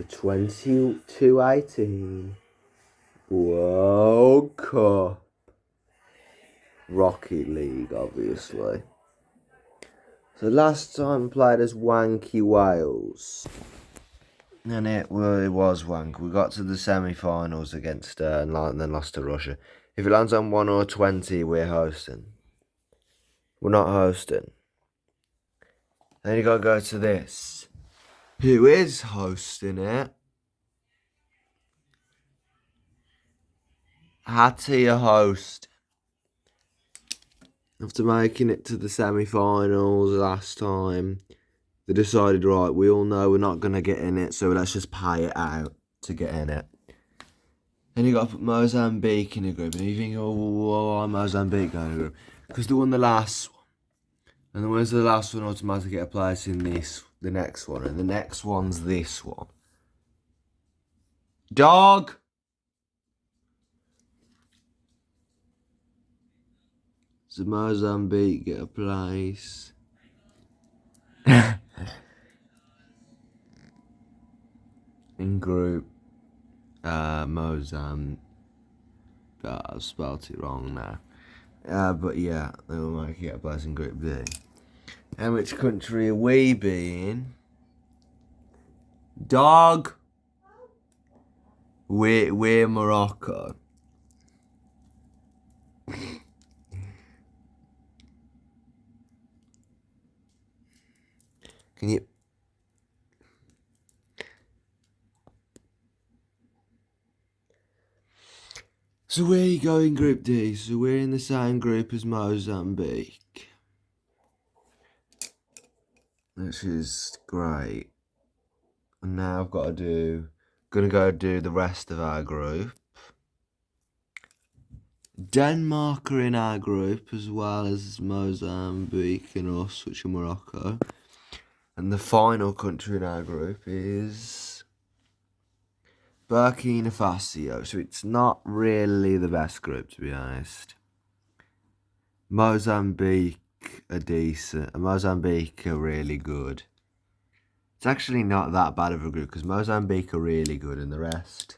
the 22-18 World Cup. Rocket League, obviously. So last time played as Wanky Wales. And it was wank. We got to the semi-finals against and then lost to Russia. If it lands on 1 or 20, we're hosting. We're not hosting. Then you gotta go to this. Who is hosting it? Haiti a host. After making it to the semi-finals last time, they decided, right, we all know we're not going to get in it, so let's just pay it out to get in it. Then you got to put Mozambique in a group, and you think, oh, why Mozambique going in a group? Because they won the last one. And the winners of the last one automatically get a place in the next one, and the next one's this one. Dog! So Mozambique get a place. In group Mozambique. I've spelled it wrong now. But yeah, they will make it a place in Group B. And which country are we being? Dog! We're Morocco. Can you... So where you go in Group D? So we're in the same group as Mozambique. Which is great. And now I've got to gonna go do the rest of our group. Denmark are in our group as well as Mozambique and us, which are Morocco. And the final country in our group is Burkina Faso. So it's not really the best group, to be honest. Mozambique are decent. Mozambique are really good. It's actually not that bad of a group because Mozambique are really good, and the rest,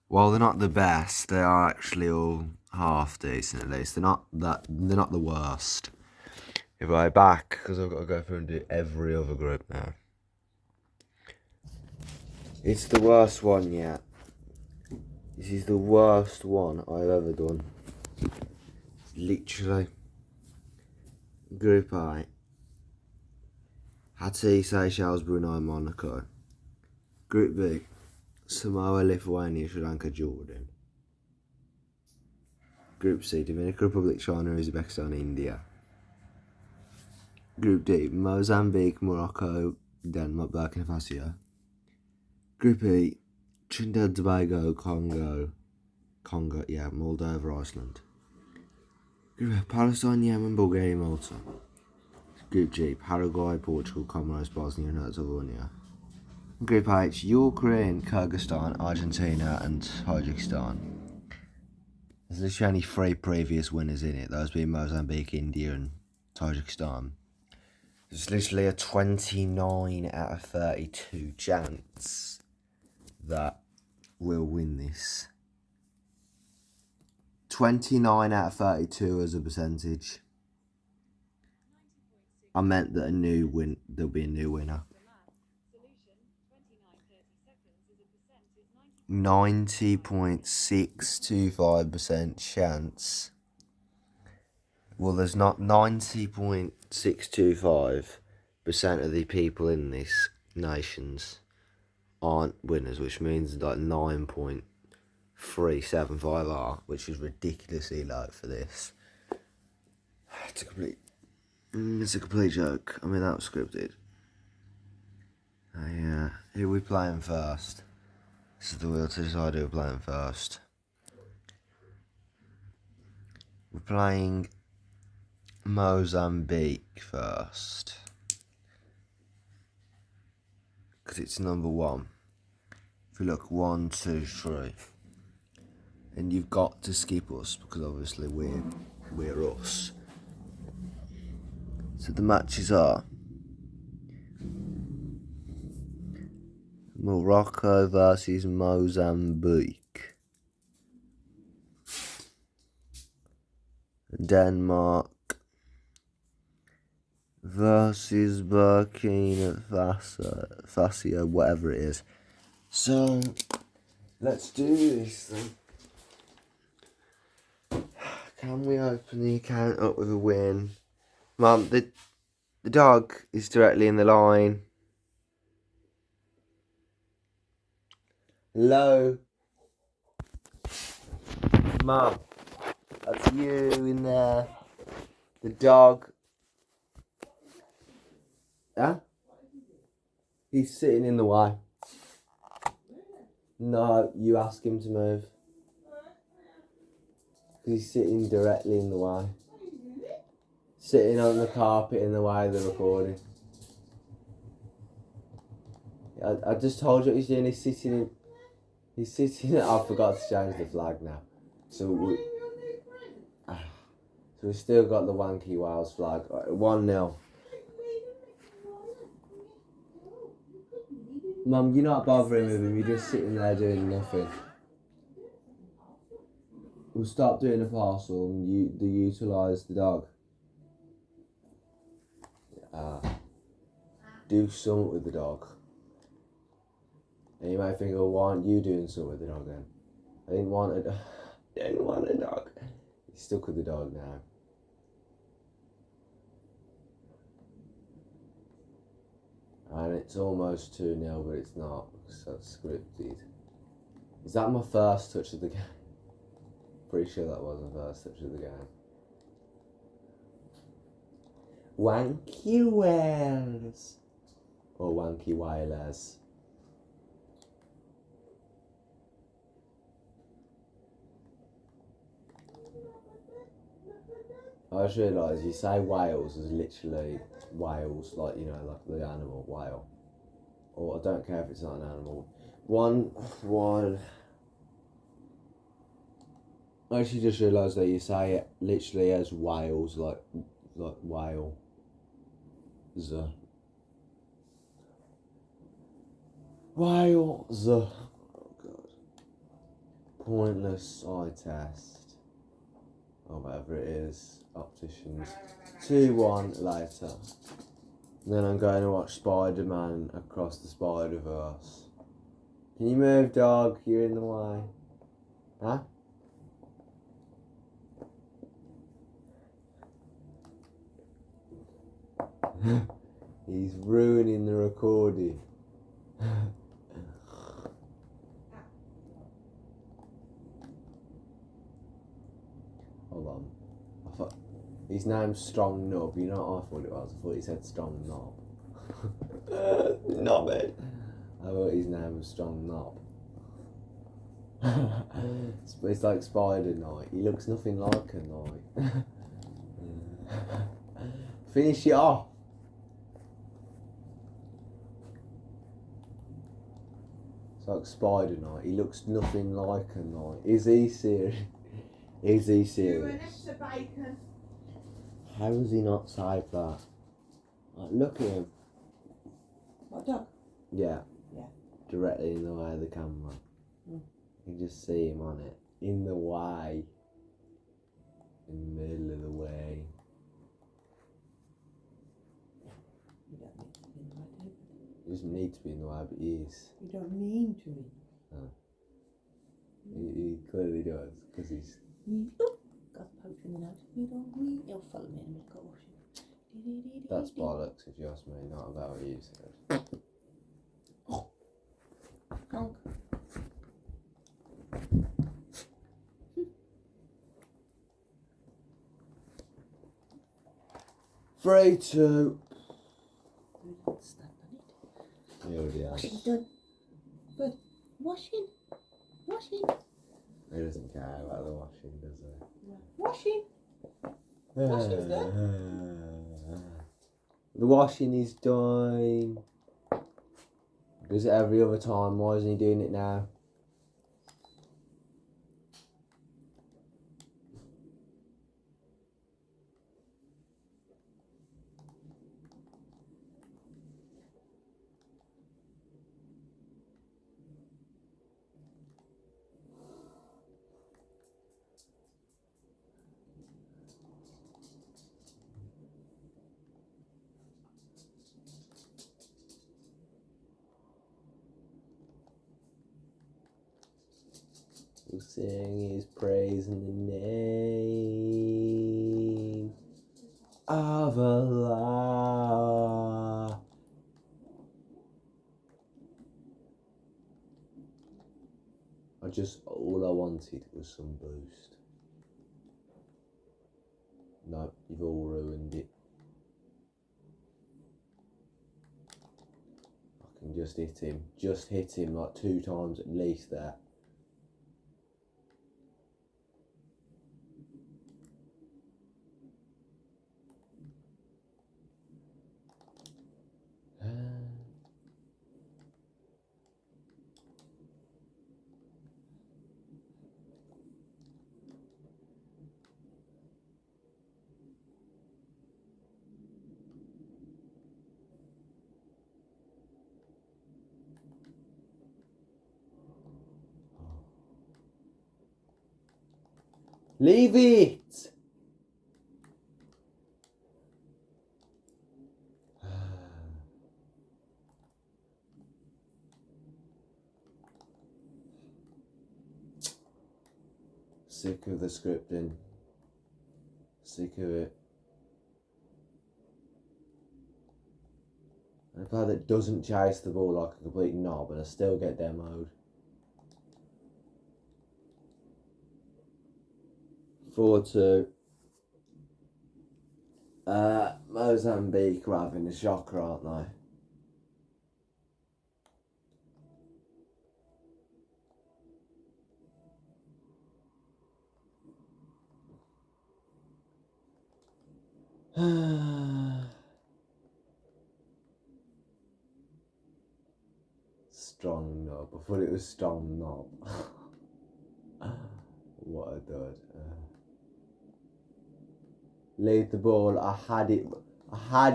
while they're not the best, they are actually all half decent at least. They're not the worst. If I back, because I've got to go through and do every other group now. It's the worst one yet. This is the worst one I've ever done. Literally. Group A. Haiti, Seychelles, Brunei, Monaco. Group B. Samoa, Lithuania, Sri Lanka, Jordan. Group C. Dominican Republic, China, Uzbekistan, India. Group D. Mozambique, Morocco, Denmark, Burkina Faso. Group E. Trinidad, Tobago, Congo, Moldova, Iceland. Group F. Palestine, Yemen, Bulgaria, Malta. Group G. Paraguay, Portugal, Comoros, Bosnia and Herzegovina. Group H. Ukraine, Kyrgyzstan, Argentina and Tajikistan. There's literally only 3 previous winners in it, those being Mozambique, India and Tajikistan. There's literally a 29 out of 32 chance that we'll win this. 29 out of 32 as a percentage. I meant that there'll be a new winner. 90.625% chance. Well, there's not 90.625% of the people in this nations aren't winners, which means like 9.375 are, which is ridiculously low for this. It's a complete joke. I mean, that was scripted. Who are we playing first? This is the wheel to decide who we're playing first. We're playing Mozambique first. Because it's number 1. If you look, 1, 2, 3. And you've got to skip us because obviously we're us. So the matches are Morocco versus Mozambique. Denmark versus Burkina Faso, whatever it is. So, let's do this then. Can we open the account up with a win? Mum, the dog is directly in the line. Hello? Mum, that's you in there. The dog. Huh? He's sitting in the way. No, you ask him to move. He's sitting directly in the way. Sitting on the carpet in the way of the recording. I just told you what he's doing. He's sitting. I forgot to change the flag now. So we've still got the Wanky Wales flag. 1-0. Mum, you're not bothering with him. You're just sitting there doing nothing. We'll stop doing a parcel and utilise the dog. Do something with the dog. And you might think, oh, why aren't you doing something with the dog then? I didn't want a dog. He's stuck with the dog now. And it's almost 2-0, but it's not, because that's scripted. Is that my first touch of the game? Pretty sure that was my first touch of the game. Wanky Wales. Or Wanky Wales. I just realised you say Wales as literally Wales, like, you know, like the animal, whale. Or I don't care if it's not an animal. One. I actually just realised that you say it literally as Wales, like whale. Wales. Oh god. Pointless eye test. Or whatever it is. Opticians. 2-1 later. And then I'm going to watch Spider-Man Across the Spider-Verse. Can you move, dog? You're in the way. Huh? He's ruining the recording. Hold on. I thought his name's Strong Nub. You know what I thought it was? I thought he said Strong Knob. Knob it. I thought his name was Strong Knob. It's like Spider Night. He looks nothing like a knight. Finish it off. It's like Spider Night. He looks nothing like a knight. Is he serious? Is he serious? How has he not saved that? Like, look at him. What dog? Yeah. Yeah. Directly in the way of the camera. You can just see him on it. In the way. In the middle of the way. You don't need to be in the way, do you? He doesn't need to be in the way, but he is. You don't mean to be. No. He clearly does, because he's... Got the poach in the nose. You don't mean... He'll follow me and we'll go washing. That's bollocks, if you ask me, not about what you said. Honk. 3-2. Stand on it. He already has. Washing's done. But washing. He doesn't care about the washing, does he? Washing. Washing's done. The washing is done. He does it every other time. Why isn't he doing it now? We'll sing his praise in the name of Allah. All I wanted was some boost. No, you've all ruined it. I can just hit him like 2 times at least there. Leave it! Sick of the scripting. Sick of it. And a player that doesn't chase the ball like a complete knob and I still get demoed. 4-2. Mozambique are having a shocker, aren't they? Strong knob. I thought it was strong knob. What a dud. Lead the ball. I had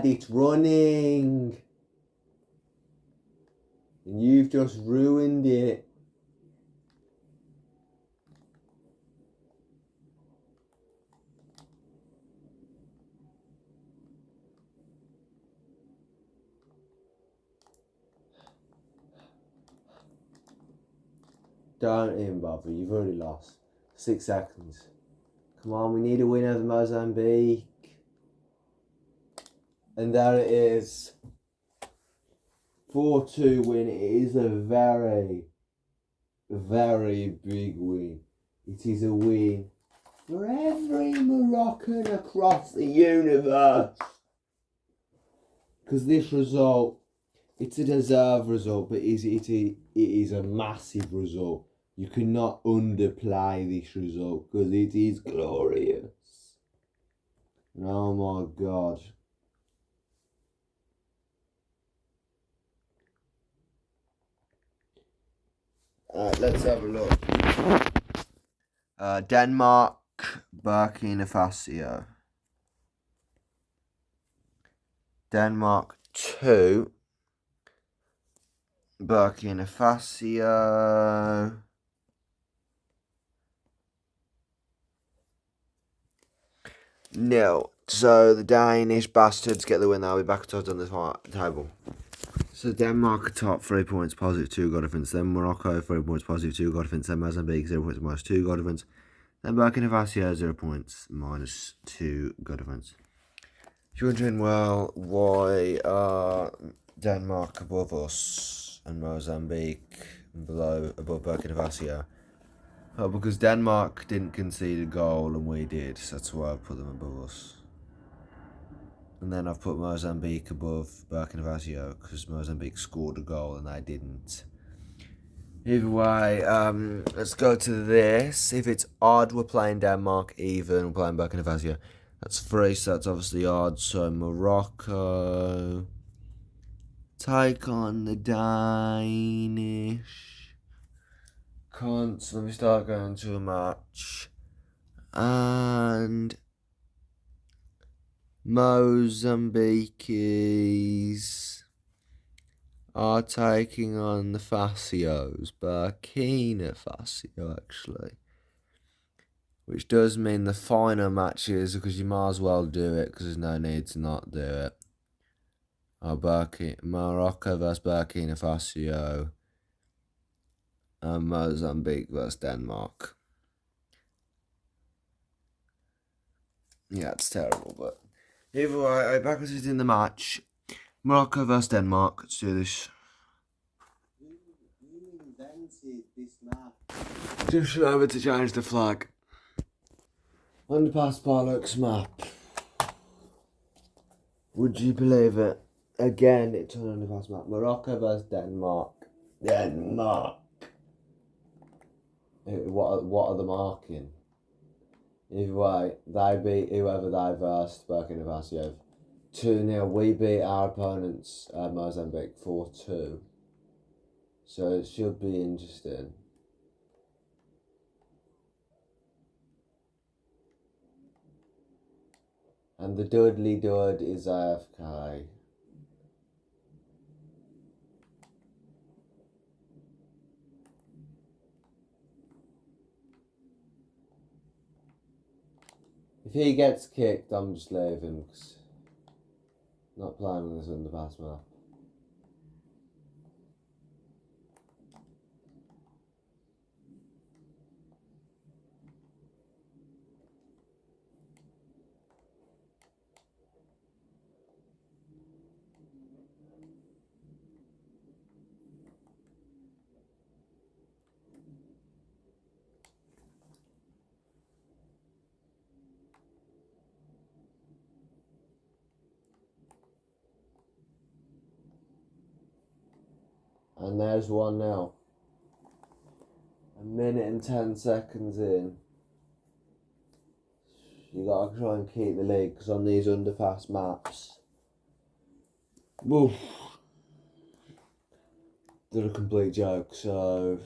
it running. And you've just ruined it. Don't even bother, you've already lost. 6 seconds. Come on, we need a win over Mozambique. And there it is. 4-2 win. It is a very, very big win. It is a win for every Moroccan across the universe. Because this result, it's a deserved result, but it is a massive result. You cannot underplay this result because it is glorious. Oh my God. Alright, let's have a look. Denmark, Burkina Faso. Denmark 2. Burkina Faso. No. So the Danish bastards get the win. They'll be back top on the table. So Denmark top 3 points, positive 2 goal difference. Then Morocco 3 points, positive 2 goal difference. Then Mozambique 0 points, minus 2 goal difference. Then Burkina Faso 0 points, minus 2 goal difference. If you're wondering, well, why are Denmark above us and Mozambique above Burkina Faso? Oh, because Denmark didn't concede a goal and we did, so that's why I put them above us. And then I've put Mozambique above Burkina Faso because Mozambique scored a goal and they didn't. Either way, let's go to this. If it's odd, we're playing Denmark. Even, we're playing Burkina Faso. That's 3, so that's obviously odd. So Morocco take on the Danish. So let me start going to a match. And Mozambiques are taking on the Fasos. Burkina Faso, actually. Which does mean the final matches, because you might as well do it, because there's no need to not do it. Morocco versus Burkina Faso. and Mozambique versus Denmark. Yeah, it's terrible, but either way, back as it's in the match. Morocco versus Denmark. Let's do this. You invented this map. Just remember to change the flag. Underpass Bollocks map. Would you believe it? Again, it's an underpass map. Morocco versus Denmark. Denmark. What are the marking? Either way, they beat whoever they versed, Burkina Faso. 2-0. We beat our opponents, Mozambique, 4-2. So it should be interesting. And the Dudley Dud is AFK. If he gets kicked, I'm just leaving, because not playing with this underpass map. And there's 1-0. A minute and 10 seconds in. You gotta try and keep the lead, because on these underpass maps, woof, they're a complete joke. So,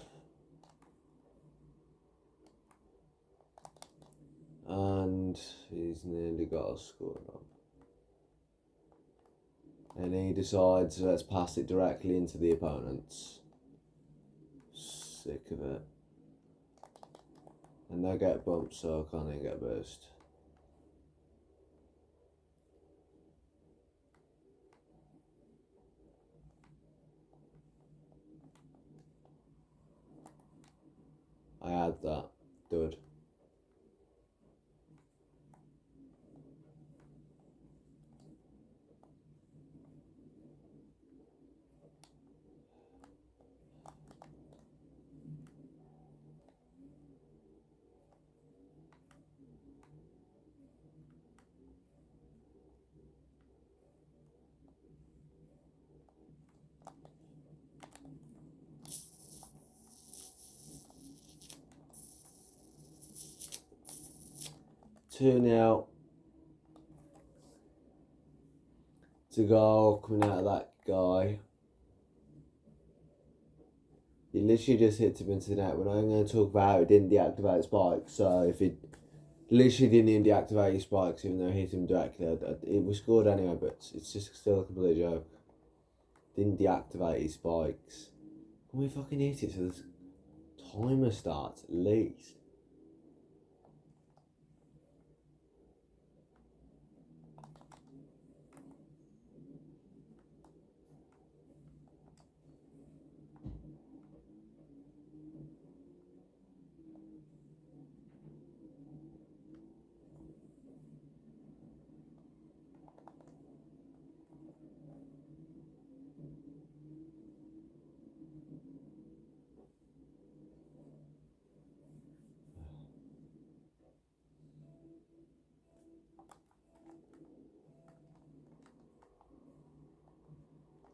and he's nearly got a score up. And he decides, let's pass it directly into the opponents. Sick of it. And they get bumped, so I can't even get a boost. I had that. Good. Two now to go coming out of that guy. He literally just hit him into the net. When I'm going to talk about it, didn't deactivate spikes. So if it literally didn't even deactivate his spikes, even though it hit him directly, it was scored anyway. But it's just still a complete joke. Didn't deactivate his spikes. Can we fucking hit it so the timer starts at least?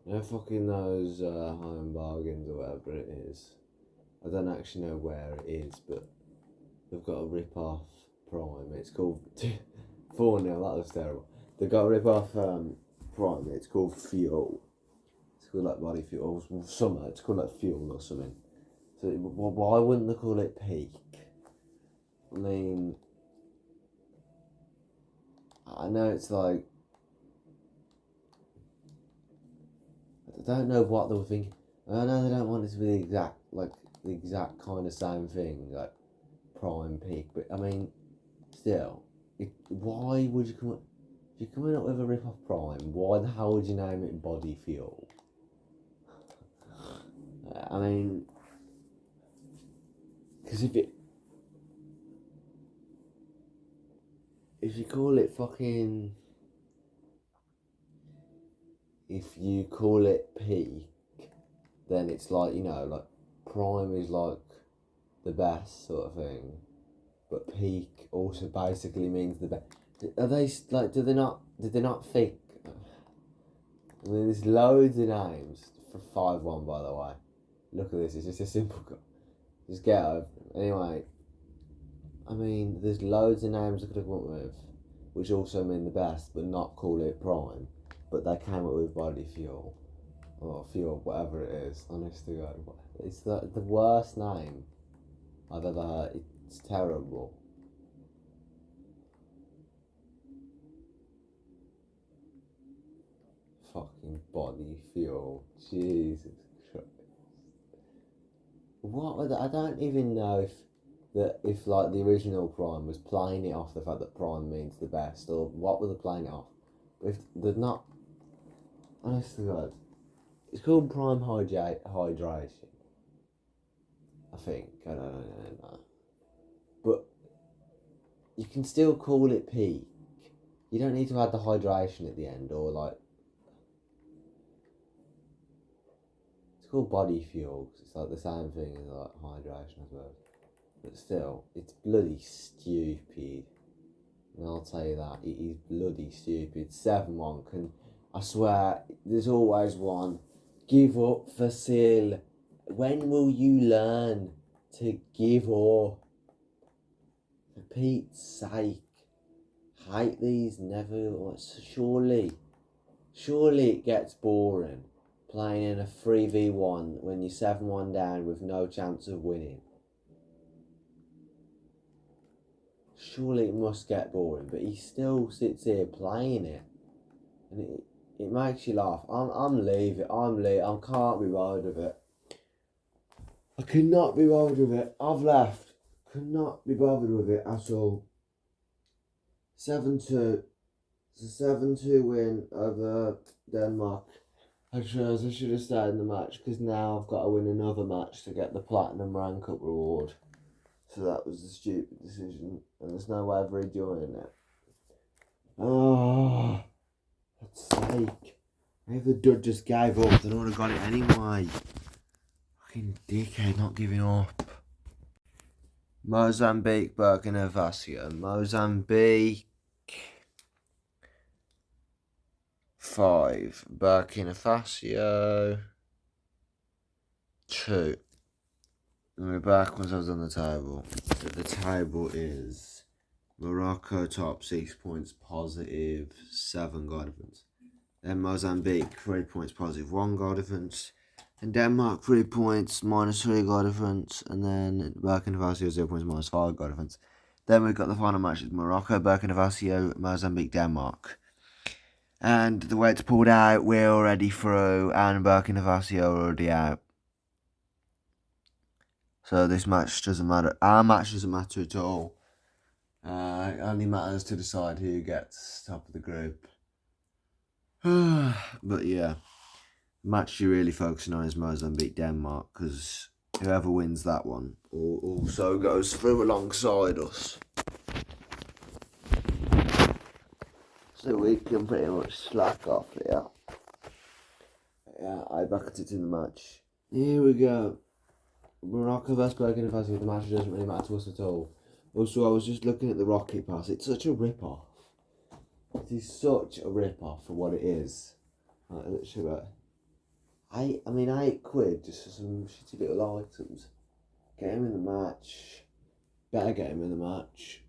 No fucking those home bargains or whatever it is. I don't actually know where it is, but they've got a rip-off Prime. It's called 4-0, that was terrible. They've got a rip-off Prime, it's called Fuel. It's called like Body Fuel, or summer, it's called like Fuel or something. So why wouldn't they call it Peak? I mean, I know it's like, I don't know what they were thinking. I know they don't want it to be the exact kind of same thing, like Prime Peak, but I mean, still, why would you come up, if you're coming up with a rip-off Prime, why the hell would you name it Body Fuel? I mean, Because if you call it fucking, if you call it peak, then it's like, you know, like prime is like the best sort of thing, but peak also basically means the best. Are they like? Did they not think? I mean, there's loads of names for 5-1, by the way. Look at this, it's just a simple goal. Just get over it. Anyway, I mean, there's loads of names I could have went with, which also mean the best, but not call it prime. But they came up with body fuel, or fuel, whatever it is. Honest to God, it's the worst name I've ever heard. It's terrible. Fucking body fuel, Jesus Christ. What were I don't even know if like the original Prime was playing it off the fact that Prime means the best, or what were they playing it off? If they're not, honest to God, it's called Prime Hydration. I think, I don't know. But you can still call it peak. You don't need to add the hydration at the end, or like, it's called body fuel, because it's like the same thing as like hydration, I suppose. But still, it's bloody stupid. And I'll tell you that, it is bloody stupid. 7-1 can, I swear, there's always one. Give up for Sil. When will you learn to give up? For Pete's sake. Hate these never, surely it gets boring playing in a 3v1 when you're 7-1 down with no chance of winning. Surely it must get boring, but he still sits here playing it, and it makes you laugh. I'm leaving. I can't be bothered with it. I cannot be bothered with it. I've left. Could not be bothered with it at all. 7-2. It's a 7-2 win over Denmark. I should have stayed in the match, because now I've got to win another match to get the platinum rank up reward. So that was a stupid decision, and there's no way of redoing it. Oh, for God's sake. Maybe the dud just gave up, then I would have got it anyway. Fucking dickhead not giving up. Mozambique, Burkina Faso. Mozambique 5. Burkina Faso 2. And we're back once I was on the table. So the table is Morocco top 6 points positive, 7 goal difference. Then Mozambique 3 points positive, 1 goal difference. And Denmark 3 points minus 3 goal difference. And then Burkina Faso 0 points minus 5 goal difference. Then we've got the final matches: Morocco, Burkina Faso, Mozambique, Denmark. And the way it's pulled out, we're already through, and Burkina Faso are already out. So this match doesn't matter. Our match doesn't matter at all. It only matters to decide who gets top of the group. But yeah, the match you're really focusing on is Mozambique, Denmark, because whoever wins that one also goes through alongside us. So we can pretty much slack off here. Yeah, I backed it in the match. Here we go. Morocco vs Burkina Faso. The match doesn't really matter to us at all. Also, I was just looking at the rocket pass. It's such a rip-off. It is such a rip-off for what it is. Like, literally, £8 just for some shitty little items. Get him in the match. Better get him in the match.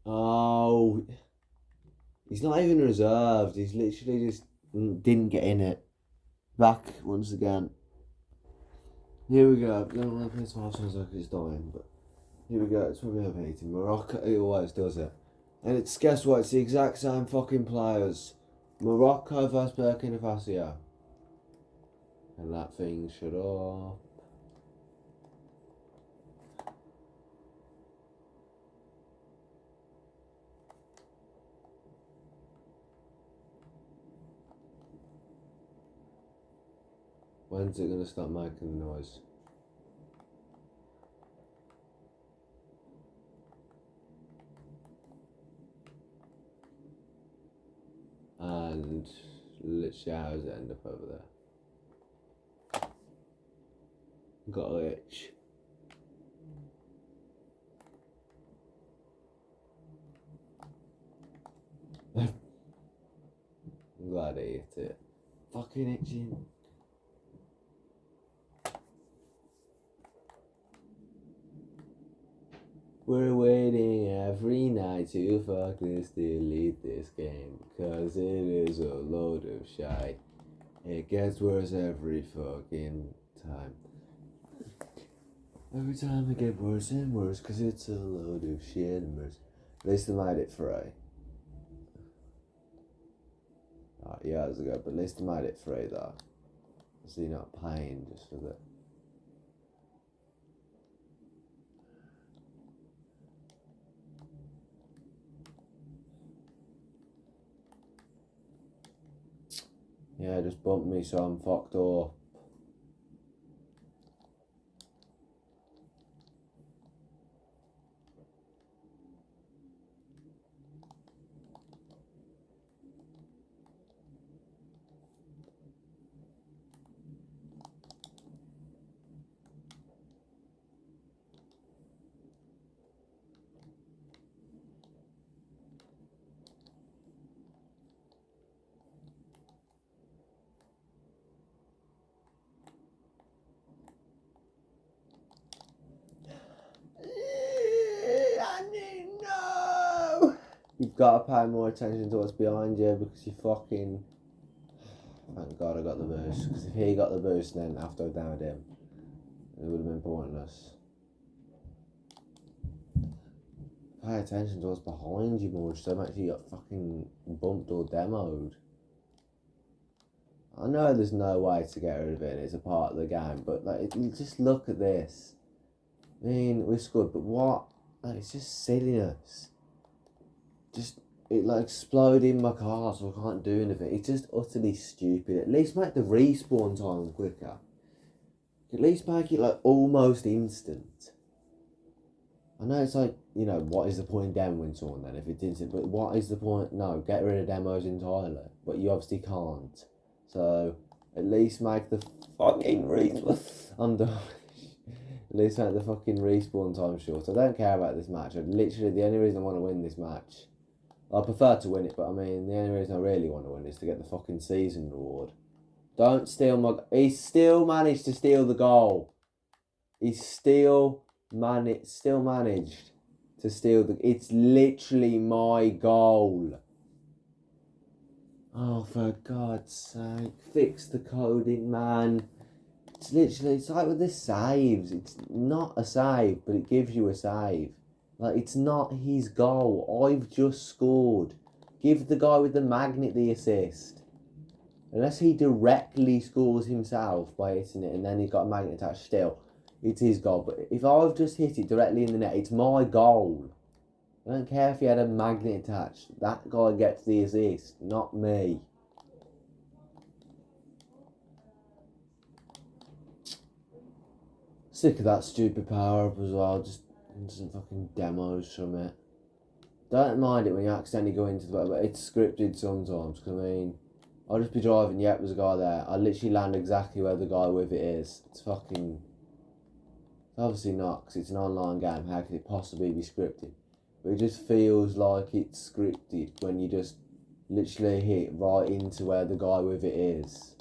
Oh, he's not even reserved. He's literally just didn't get in it. Back once again. Here we go. I don't want to play small sounds like it's dying, but here we go. It's probably over Haiti. Morocco, it always does it. And it's, guess what? It's the exact same fucking players. Morocco vs Burkina Faso. And that thing shut up. When's it going to start making the noise? and literally hours that end up over there. Got a itch. I'm glad I ate it. Fucking itching. We're waiting every night to fucking delete this game, cause it is a load of shite. It gets worse every fucking time. Every time it gets worse and worse, cause it's a load of shit and worse. At least they made it free. Years ago, but at least they made it free though. So you're not paying just for the... Yeah, just bumped me so I'm fucked up. No! You've got to pay more attention to what's behind you because you fucking... Thank God I got the boost, because if he got the boost then after I downed him, it would have been pointless. Pay attention to what's behind you more, so much you got fucking bumped or demoed. I know there's no way to get rid of it, it's a part of the game, but like, just look at this. I mean, we're scored, but what? Like, it's just silliness. Just, it like exploded in my car, so I can't do anything. It's just utterly stupid. At least make the respawn time quicker. At least make it like almost instant. I know it's like, you know, what is the point in demoing someone then if it's instant? But what is the point? No, get rid of demos entirely. But you obviously can't. So, at least make the fucking respawn... I'm done. At least make the fucking respawn time short. I don't care about this match. Literally, the only reason I want to win this match... I prefer to win it, but I mean, the only reason I really want to win is to get the fucking season reward. Don't steal my... He still managed to steal the goal. He still managed to steal the... It's literally my goal. Oh, for God's sake. Fix the coding, man. It's literally... It's like with the saves. It's not a save, but it gives you a save. Like, it's not his goal. I've just scored. Give the guy with the magnet the assist. Unless he directly scores himself by hitting it and then he's got a magnet attached still, it's his goal. But if I've just hit it directly in the net, it's my goal. I don't care if he had a magnet attached. That guy gets the assist, not me. Sick of that stupid power-up as well. Just instant fucking demos from it. Don't mind it when you accidentally go into the boat, but it's scripted sometimes. Cause I mean, I'll just be driving, yep, there's a guy there. I literally land exactly where the guy with it is. It's fucking... It's obviously not, because it's an online game. How could it possibly be scripted? But it just feels like it's scripted when you just literally hit right into where the guy with it is.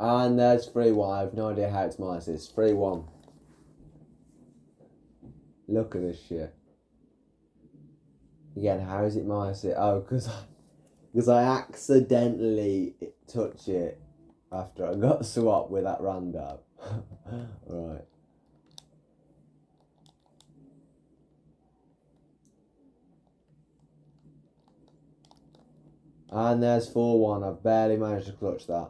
And there's 3-1. I have no idea how it's my assist. 3-1. Look at this shit. Again, how is it my assist? Oh, because I accidentally touched it after I got swapped with that rando. Right. And there's 4-1. I've barely managed to clutch that.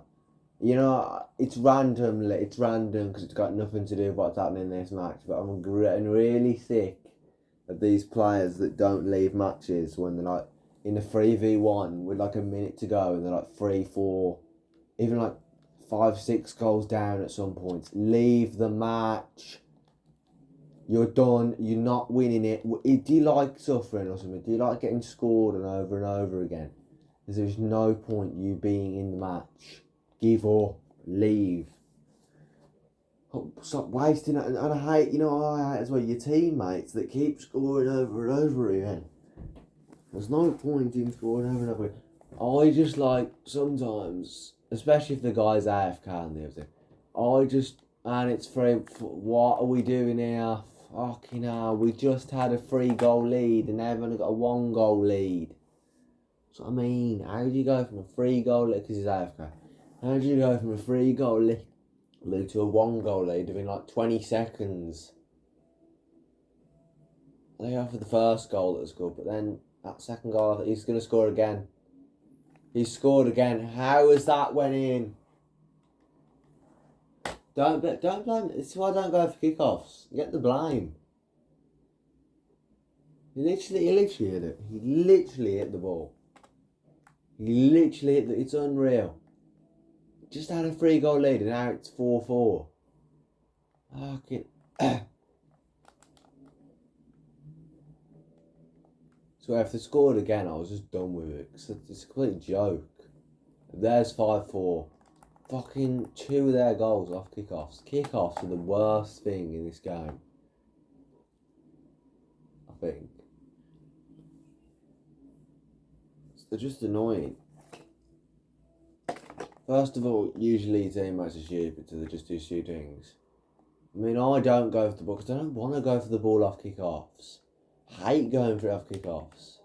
You know, it's random because it's got nothing to do with what's happening in this match. But I'm getting really sick of these players that don't leave matches when they're like in a 3v1 with like a minute to go and they're like 3-4, even like 5-6 goals down at some points. Leave the match. You're done. You're not winning it. Do you like suffering or something? Do you like getting scored and over again? Because there's no point you being in the match. Give up. Leave. Stop wasting it. And I hate, I hate as well, your teammates that keep scoring over and over again. There's no point in scoring over and over again. I just like, sometimes, especially if the guy's AFK and the other thing, and it's free, what are we doing here? Fucking hell, we just had a 3-goal lead and they've only got a 1-goal lead. That's what I mean. How do you go from a 3-goal lead, because he's AFK, how do you go from a 3-goal lead to a 1-goal lead within like 20 seconds? They go for the first goal that was good, but then that second goal, he's going to score again. He scored again. How has that went in? Don't blame. This is why I don't go for kickoffs. Get the blame. He literally hit it. He literally hit the ball. He literally hit it's unreal. Just had a 3-goal lead and now it's 4-4. Fucking. So if they scored again, I was just done with it. Cause it's a complete joke. There's 5-4. Fucking 2 of their goals off kickoffs. Kickoffs are the worst thing in this game. I think. They're just annoying. First of all, usually teammates are stupid, so they just do shootings. I mean, I don't go for the ball because I don't want to go for the ball off kickoffs. I hate going for it off kickoffs.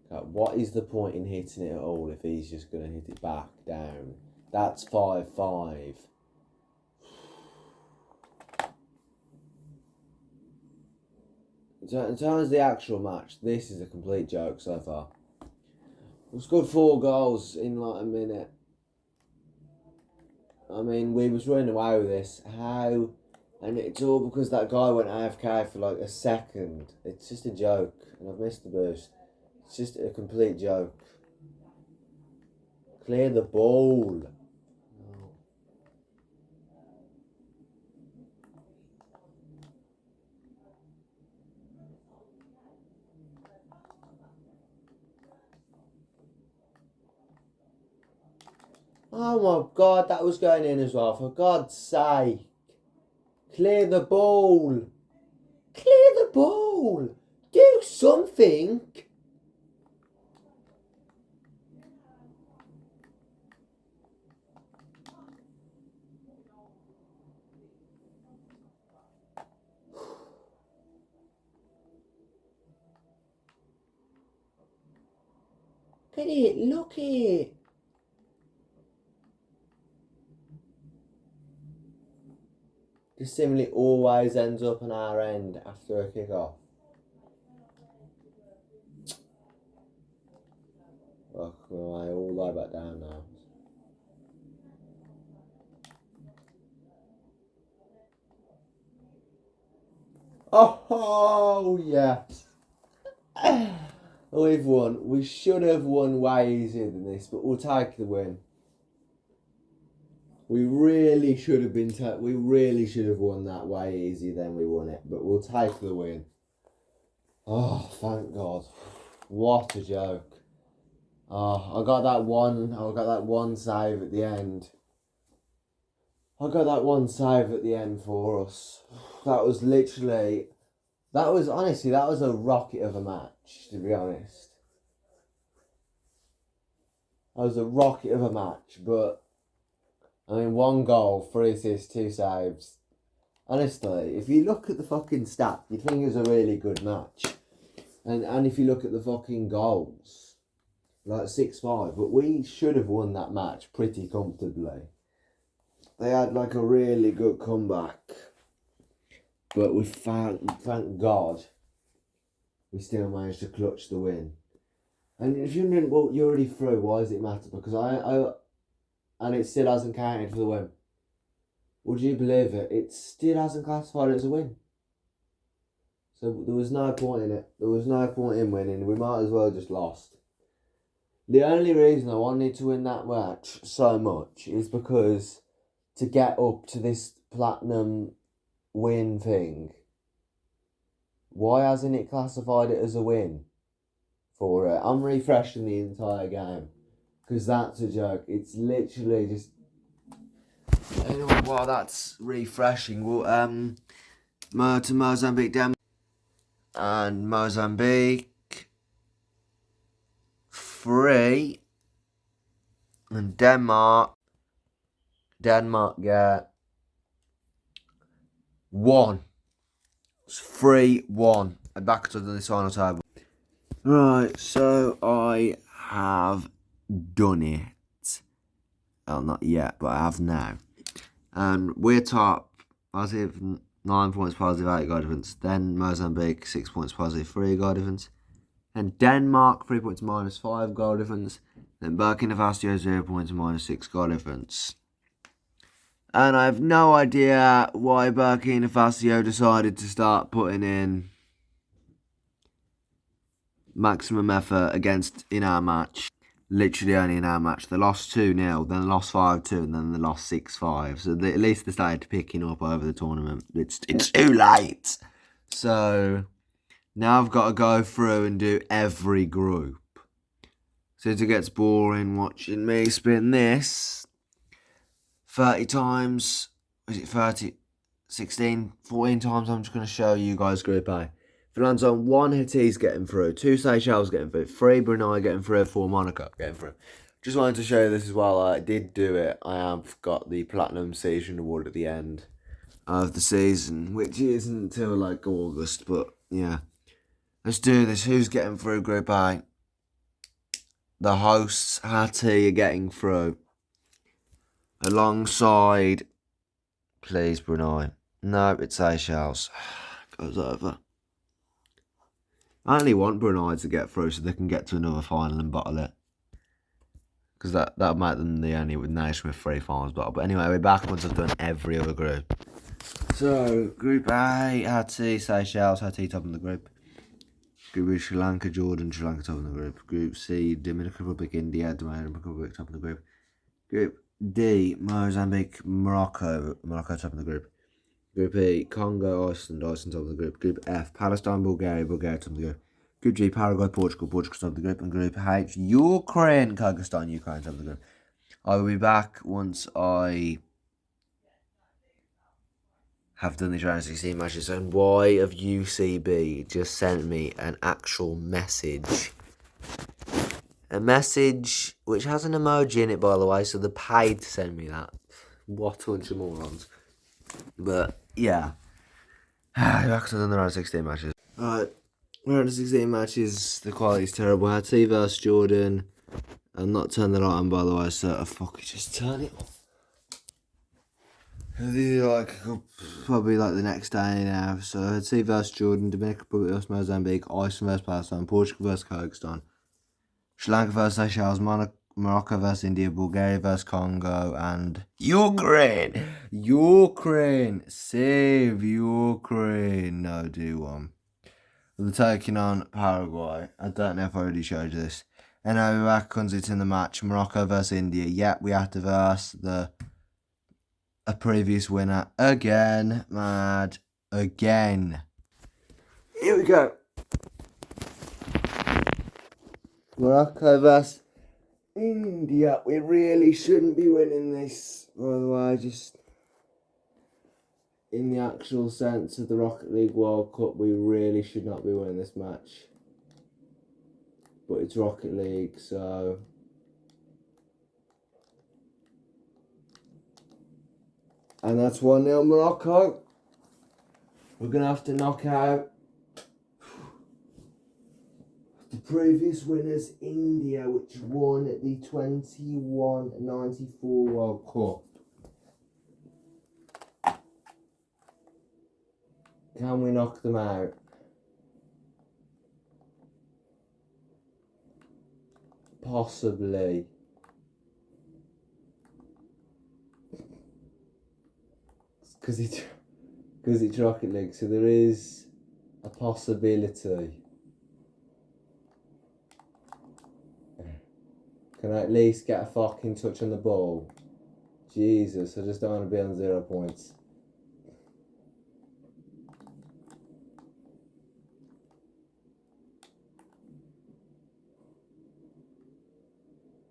What is the point in hitting it at all if he's just going to hit it back down? That's 5-5. So in terms of the actual match, this is a complete joke so far. We scored 4 goals in like a minute. I mean, we was running away with this. How? And it's all because that guy went AFK for like a second. It's just a joke. And I've missed the boost. It's just a complete joke. Clear the ball. Oh my God, that was going in as well. For God's sake. Clear the ball. Clear the ball. Do something. Look at it, look at it. This seemingly always ends up on our end after a kick-off. Fuck, we're all the way back down now. Oh yes. We've won. We should have won way easier than this, but we'll take the win. We really should have won that way easier than we won it, but we'll take the win. Oh, thank God. What a joke. Oh, I got that one save at the end. For us. That was a rocket of a match, to be honest. That was a rocket of a match, but I mean, 1 goal, 3 assists, 2 saves. Honestly, if you look at the fucking stats, you'd think it was a really good match. And if you look at the fucking goals, like 6-5, but we should have won that match pretty comfortably. They had like a really good comeback. But we thank God, we still managed to clutch the win. And if you're wondering, well, you're already through, why does it matter? Because and it still hasn't counted for the win. Would you believe it? It still hasn't classified as a win. So there was no point in it. There was no point in winning. We might as well just lost. The only reason I wanted to win that match so much is because to get up to this platinum win thing, why hasn't it classified it as a win for it? I'm refreshing the entire game because that's a joke. It's literally just. Anyway, while that's refreshing, we'll to Mozambique, Denmark, and Mozambique 3, and Denmark get 1. It's 3-1. I'm back to the final table. Right, so I have done it. Well, not yet, but I have now. And we're top, positive 9 points, positive 8 goal difference. Then Mozambique, 6 points, positive 3 goal difference. And Denmark, 3 points, minus 5 goal difference. Then Burkina Faso, 0 points, minus 6 goal difference. And I have no idea why Burkina Faso decided to start putting in maximum effort in our match. Literally only in our match. They lost 2-0, then they lost 5-2, and then they lost 6-5. So at least they started picking up over the tournament. It's too late. So now I've got to go through and do every group. Since it gets boring watching me spin this 30 times. Is it 30? 16, 14 times. I'm just going to show you guys Group A. If it lands on 1, Haiti's getting through. 2, Seychelles getting through. 3, Brunei getting through. 4, Monaco getting through. Just wanted to show you this as well. I did do it. I have got the Platinum Season Award at the end of the season, which isn't until like August. But yeah, let's do this. Who's getting through Group A? The hosts, Haiti, are getting through. Alongside, please, Brunei. No, it's Seychelles. Goes over. I only want Brunei to get through so they can get to another final and bottle it. Because that'll make them the only nation with 3 finals bottle. But anyway, we're back once I've done every other group. So, Group A, Haiti, Seychelles, Haiti top of the group. Group B, Sri Lanka, Jordan, Sri Lanka top of the group. Group C, Dominican Republic, India, Dominican Republic top of the group. Group D, Mozambique, Morocco top of the group. Group E, Congo, Iceland top of the group. Group F, Palestine, Bulgaria top of the group. Group G, Paraguay, Portugal top of the group. And Group H, Ukraine, Kyrgyzstan, top of the group. I will be back once I have done these round 16 matches. And Y of UCB just sent me an actual message. A message which has an emoji in it, by the way, so they paid to send me that. What a bunch of morons. But, yeah. Back to the round 16 matches. Alright, round 16 matches, the quality's terrible. Haiti versus Jordan. I'm not turning the light on, by the way, so fuck it, just turn it off. These are like, probably like the next day now. So, Haiti versus Jordan, Dominican Republic versus Mozambique, Iceland versus Palestine, Portugal versus Kyrgyzstan, Sri Lanka versus Seychelles, Morocco versus India, Bulgaria versus Congo, and Ukraine. Ukraine. Save Ukraine. No, do one. They're taking on Paraguay. I don't know if I already showed you this. And now we're back once it's in the match. Morocco versus India. Yep, we have to verse a previous winner again. Mad. Again. Here we go. Morocco versus India. We really shouldn't be winning this, by the way. Just in the actual sense of the Rocket League World Cup, we really should not be winning this match. But it's Rocket League, so and that's 1-0 Morocco. We're gonna have to knock out the previous winners, India, which won the 2194 World Cup. Can we knock them out? Possibly. Because it's Rocket League, so there is a possibility. Can I at least get a fucking touch on the ball? Jesus, I just don't want to be on 0 points.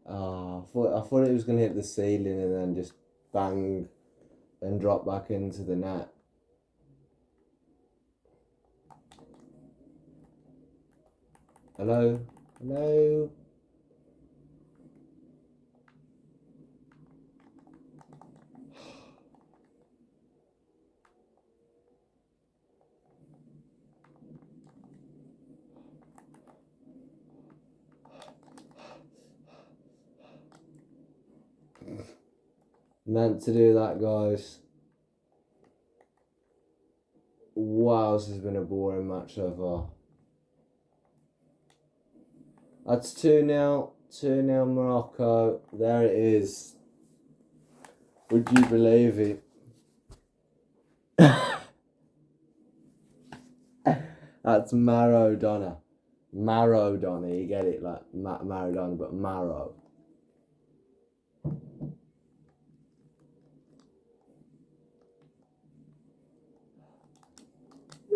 Oh, I thought it was going to hit the ceiling and then just bang and drop back into the net. Hello? Hello? Meant to do that, guys. Wow, this has been a boring match so far. That's 2-0. 2-0 Morocco. There it is. Would you believe it? That's Maradona. Maradona, you get it? Like Maradona, but Maro.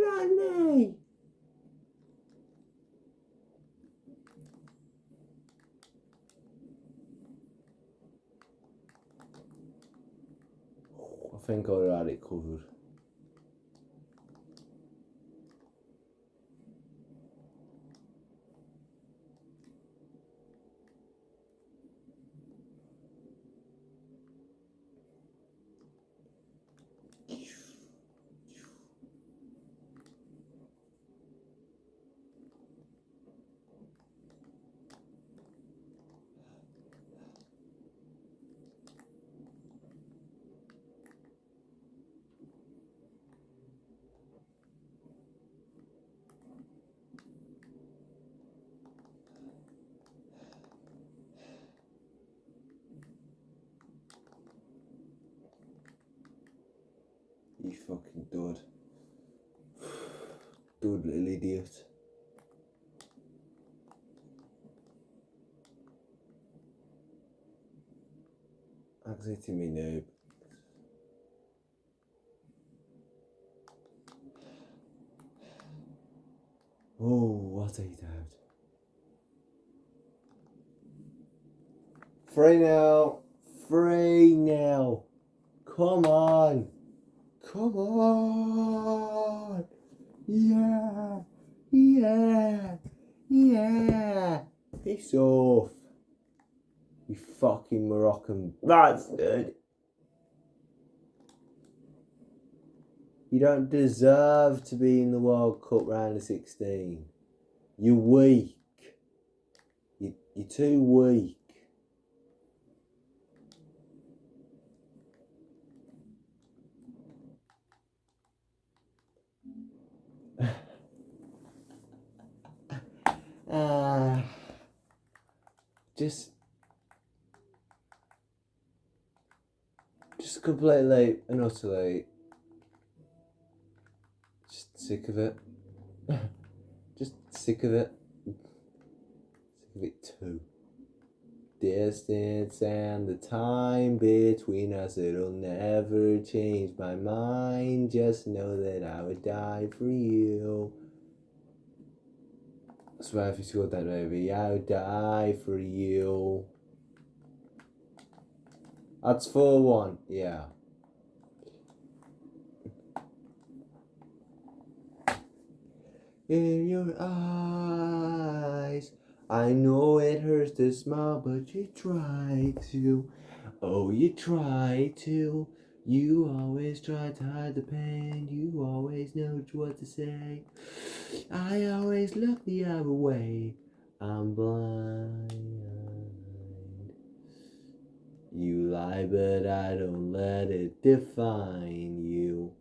Ronnie! I think I already had it covered. You fucking dud. Dud little idiot. Exiting me noob. Oh, what a doubt. 3-0. 3-0. Come on. Come on. Yeah. Yeah. Yeah. Piss off. You fucking Moroccan bastard. You don't deserve to be in the World Cup round of 16. You're weak. You're too weak. Just completely and utterly just sick of it. Just sick of it. Sick of it too. Distance and the time between us, it'll never change my mind. Just know that I would die for you. I swear if you scored that movie, I would die for you. That's 4-1, yeah. In your eyes, I know it hurts to smile, but you try to. Oh, you try to. You always try to hide the pain. You always know what to say. I always look the other way. I'm blind. You lie, but I don't let it define you.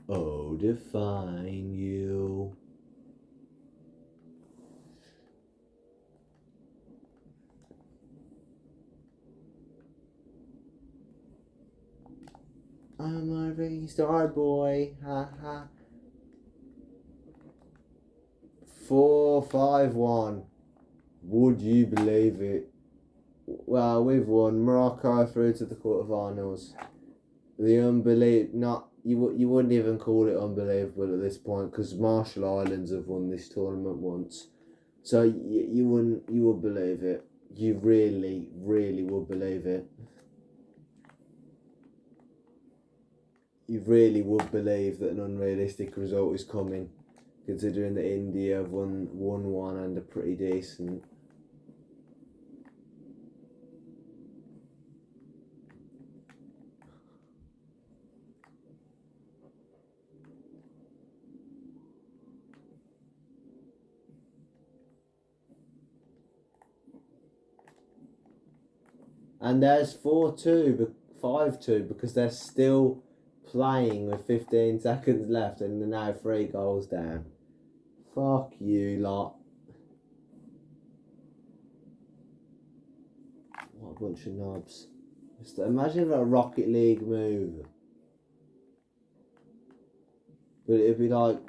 Oh, define you. I'm a big star boy, ha ha. 4-5-1. Would you believe it? Well, we've won. Morocco through to the quarter-finals. You wouldn't even call it unbelievable at this point because Marshall Islands have won this tournament once. So you would believe it. You really, really would believe it. You really would believe that an unrealistic result is coming, considering that India have won one and are pretty decent. And there's 4-2, 5-2 because they're still playing with 15 seconds left and they're now 3 goals down. Fuck you lot. What a bunch of knobs. Just imagine a Rocket League move. But it'd be like,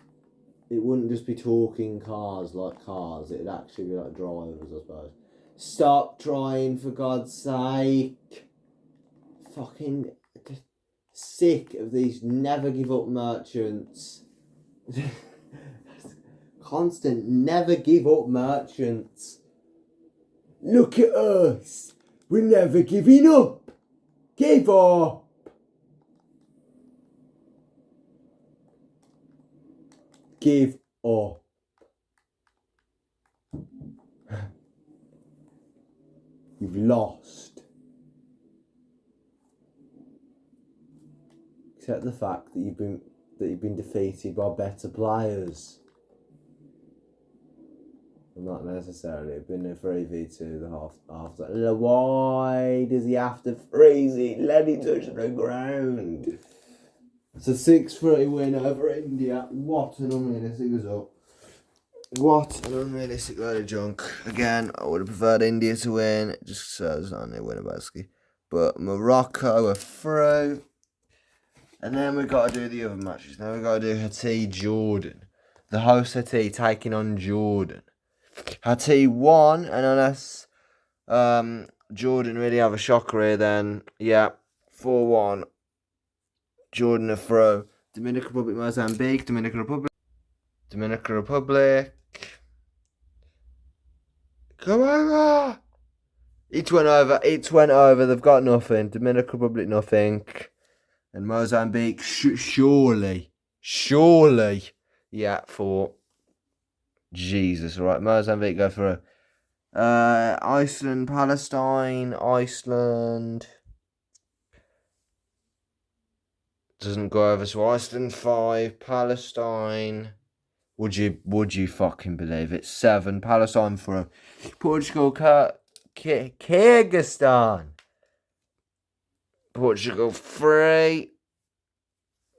it wouldn't just be talking cars like cars, it'd actually be like drivers, I suppose. Stop trying, for God's sake. Fucking sick of these never give up merchants. Constant never give up merchants. Look at us. We're never giving up. Give up. Give up. You've lost. Except the fact that you've been defeated by better players. Well, not necessarily. It's been a 3v2 the half. Why does he have to freeze it? Let it touch the ground. It's a 6-3 win over India. What an unrealistic result. What an unrealistic load of junk. Again, I would have preferred India to win, just so it's not a winner basically. But Morocco are through. And then we've got to do the other matches. Now we've got to do Haiti, Jordan. The host Haiti taking on Jordan. Haiti won, and unless Jordan really have a shocker here, then yeah, 4-1. Jordan are through. Dominican Republic, Mozambique, Dominican Republic. Come over! It went over. They've got nothing. Dominican Republic, nothing. And Mozambique, surely. Yeah, 4. Jesus, right. Mozambique go through. Iceland, Palestine, Iceland. Doesn't go over, so Iceland 5, Palestine. Would you fucking believe it? 7, Palestine through. Portugal, Kyrgyzstan. Portugal 3.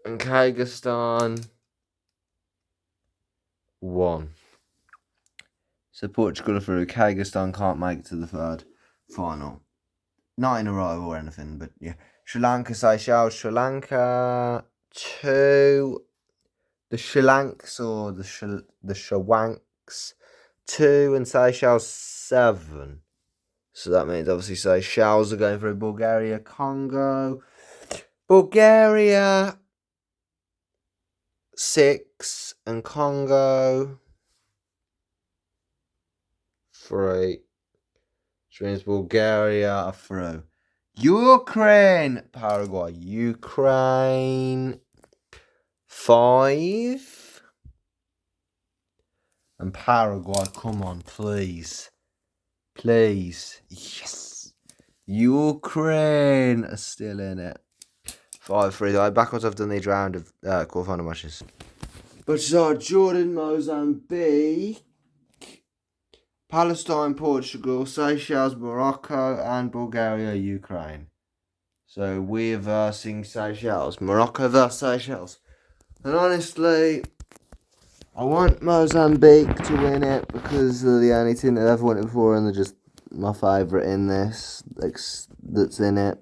And Kyrgyzstan 1. So Portugal are through. Kyrgyzstan can't make it to the third final. Not in a row or anything, but yeah. Sri Lanka, Seychelles, Sri Lanka 2. The Sri Lanks or the Shawanks 2 and Seychelles 7. So that means obviously Seychelles are going through. Bulgaria, Congo. Bulgaria 6 and Congo 3. Which means Bulgaria are through. Ukraine, Paraguay, 5. And Paraguay, come on, please. Yes. Ukraine are still in it. 5-3. Backwards, I've done these round of quarterfinal matches. But so Jordan, Mozambique, Palestine, Portugal, Seychelles, Morocco, and Bulgaria, Ukraine. So we're versing Seychelles. Morocco versus Seychelles. And honestly, I want Mozambique to win it because they're the only team that I've ever won it before and they're just my favourite in this that's in it.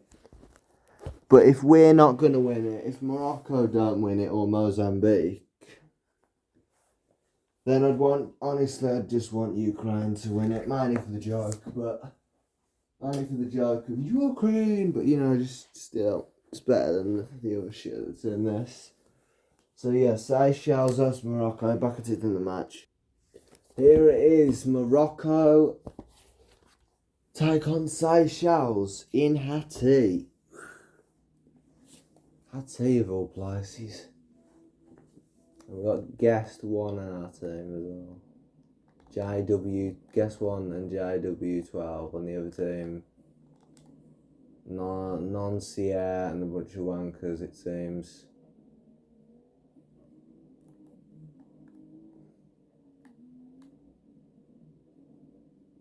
But if we're not going to win it, if Morocco don't win it or Mozambique, then I'd just want Ukraine to win it, mainly for the joke, but Only for the joke of Ukraine, but you know, just still, it's better than the other shit that's in this. So yeah, Seychelles vs Morocco, back at it in the match. Here it is, Morocco take on Seychelles in Haiti. Haiti of all places. We've got guest 1 on our team as well. JW, guest 1 and JW12 on the other team. Non-Sierra and a bunch of wankers, it seems.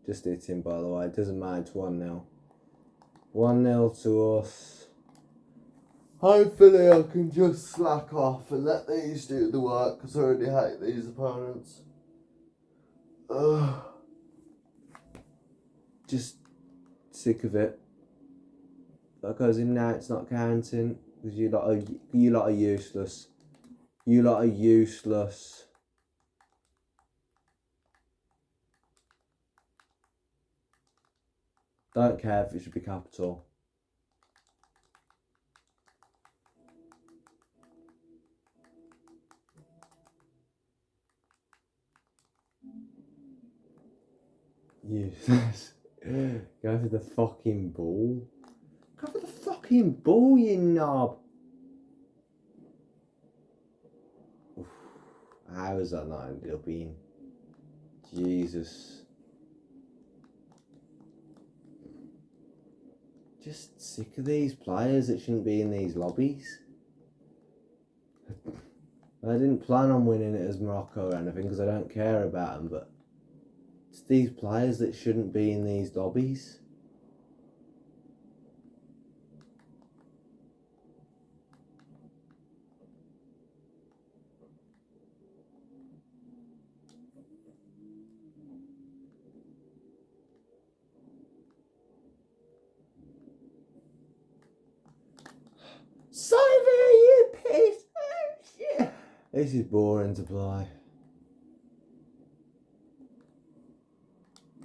Just hit him, by the way. It doesn't matter, it's 1-0. 1-0 to us. Hopefully I can just slack off and let these do the work, because I already hate these opponents. Just sick of it. That goes in now, it's not counting, because you lot are useless. You lot are useless. Don't care if it should be capital. Useless. Go for the fucking ball. Go for the fucking ball, you knob. Oof. How is that not ended up being? Jesus. Just sick of these players that shouldn't be in these lobbies. I didn't plan on winning it as Morocco or anything because I don't care about them, but it's these players that shouldn't be in these lobbies. Save it, you piece of shit! This is boring to play.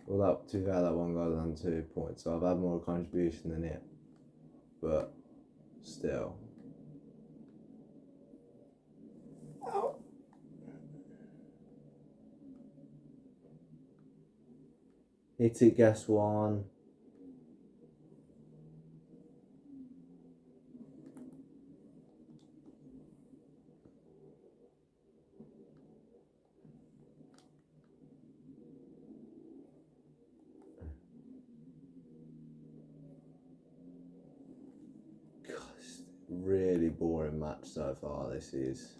Well, to be fair, that one goes on 2 points, so I've had more contribution than it. But still. Ow. Hit it, guess 1. Really boring match so far, this is.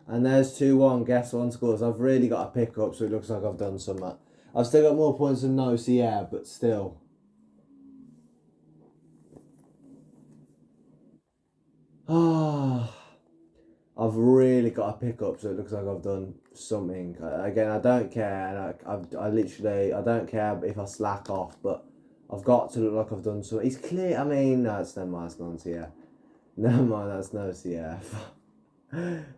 And there's 2-1, guess 1 scores. I've really got to pick up, so it looks like I've done some. I've still got more points than no CR, but still. I've really got to pick up, so it looks like I've done something. Again, I don't care. I literally, I don't care if I slack off, but I've got to look like I've done something. It's clear. I mean, no, it's never mind. It's not CR. Never mind. That's no CR.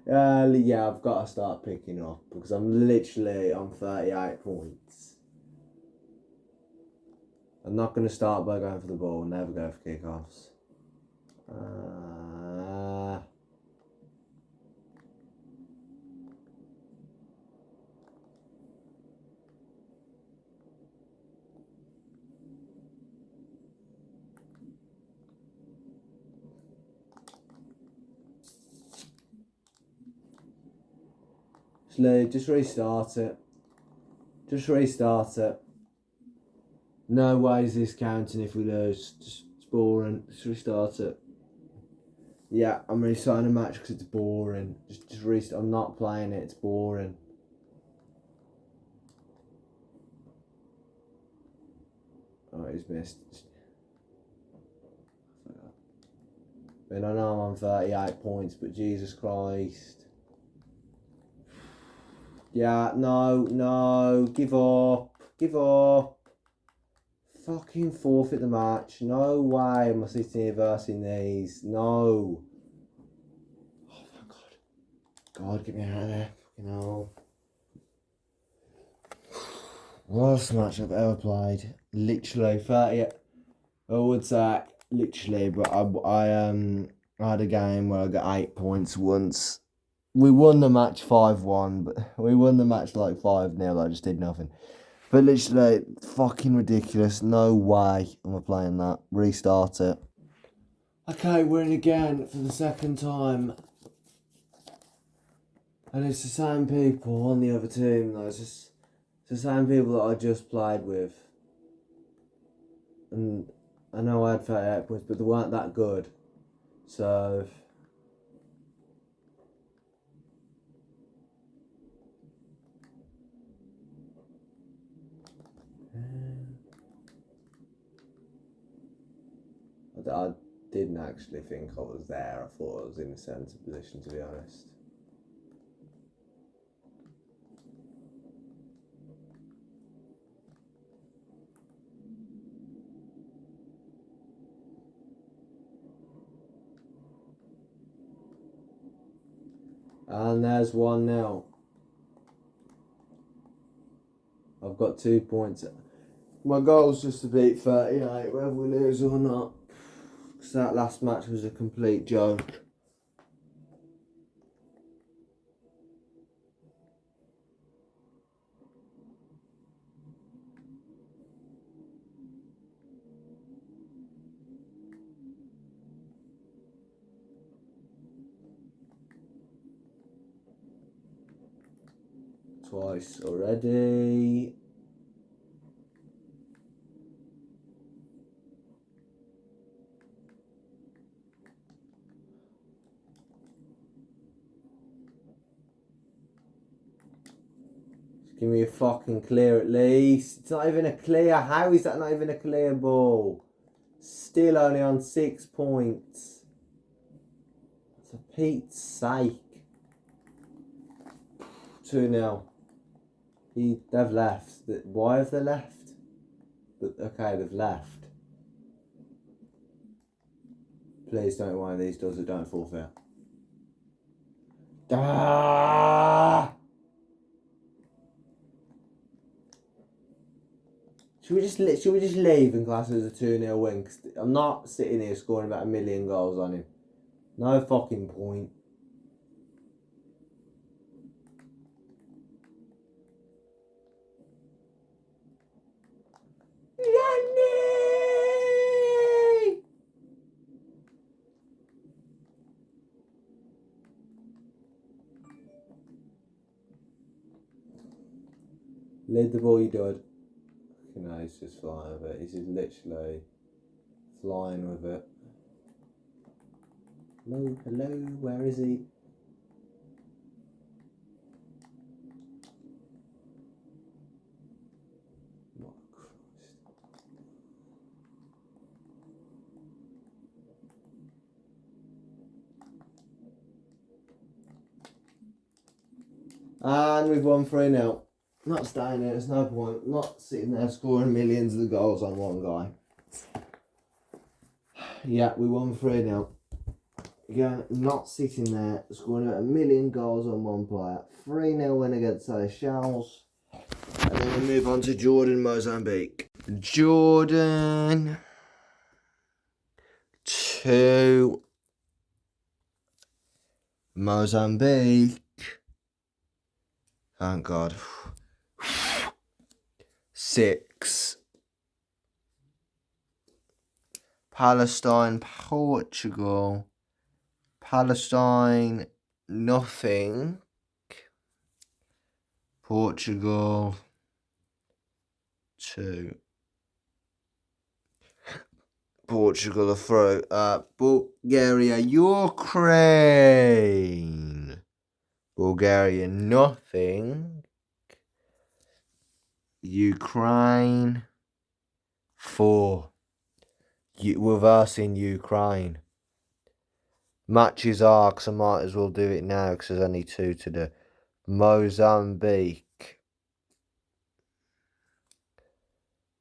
Yeah, I've got to start picking up because I'm literally on 38 points. I'm not going to start by going for the ball. Never go for kickoffs. Just restart it. Just restart it. No way is this counting if we lose. It's boring. Just restart it. Yeah, I'm restarting a match because it's boring. Just restart. I'm not playing it. It's boring. Oh, he's missed. I know I'm on 38 points, but Jesus Christ. Yeah, no, give up. Fucking forfeit the match. No way am I sitting here versing these. No. Oh my God. God, get me out of there. Fucking hell. Worst match I've ever played. Literally 30. I would say literally, but I had a game where I got 8 points once. We won the match 5-1, but we won the match like 5-0. I just did nothing. But literally, fucking ridiculous. No way am I playing that. Restart it. Okay, we're in again for the second time. And it's the same people on the other team, though. It's the same people that I just played with. And I know I had 38 points, but they weren't that good. So... I didn't actually think I was there. I thought I was in a centre position, to be honest. And there's 1-0. I've got 2 points. My goal's just to beat 38, whether we lose or not. Because that last match was a complete joke. Twice already. Just give me a fucking clear at least. It's not even a clear. How is that not even a clear ball? Still only on 6 points. For Pete's sake. 2-0. They've left. Why have they left? But okay, they've left. Please don't one of these does it. Don't fall fair. Ah! Should we just leave and class it as a 2-0 win? 'Cause I'm not sitting here scoring about 1,000,000 goals on him. No fucking point. Yanni! Lead the ball, you dud. No, he's just flying with it. He's just literally flying with it. Hello, hello, where is he? Oh, Christ. And we've won 3-0. Not staying there, there's no point. Not sitting there scoring millions of goals on one guy. Yeah, we won 3-0. Again, not sitting there scoring about 1,000,000 goals on one player. 3-0 win against Seychelles. And then we move on to Jordan, Mozambique. Jordan to Mozambique. Thank God. 6. Palestine, Portugal. Palestine, nothing. Portugal, 2. Portugal are through. Bulgaria, Ukraine. Bulgaria, nothing. Ukraine, 4. Reversing Ukraine. Matches are, because I might as well do it now because there's only 2 to do. Mozambique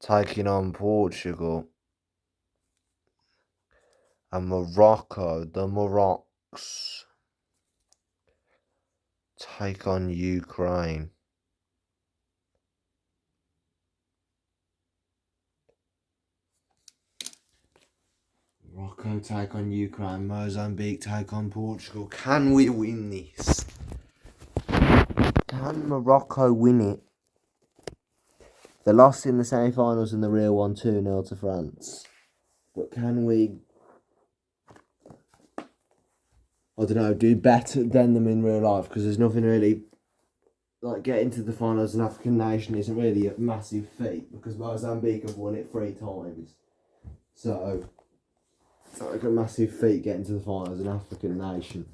taking on Portugal. And Morocco, the Moroccs, take on Ukraine. Morocco take on Ukraine. Mozambique take on Portugal. Can we win this? Can Morocco win it? They lost in the semi-finals in the real one 2-0 to France. But can we, I don't know, do better than them in real life? Because there's nothing really, like getting to the finals as an African nation isn't really a massive feat. Because Mozambique have won it 3 times. So, it's not like a massive feat getting to the finals as an African nation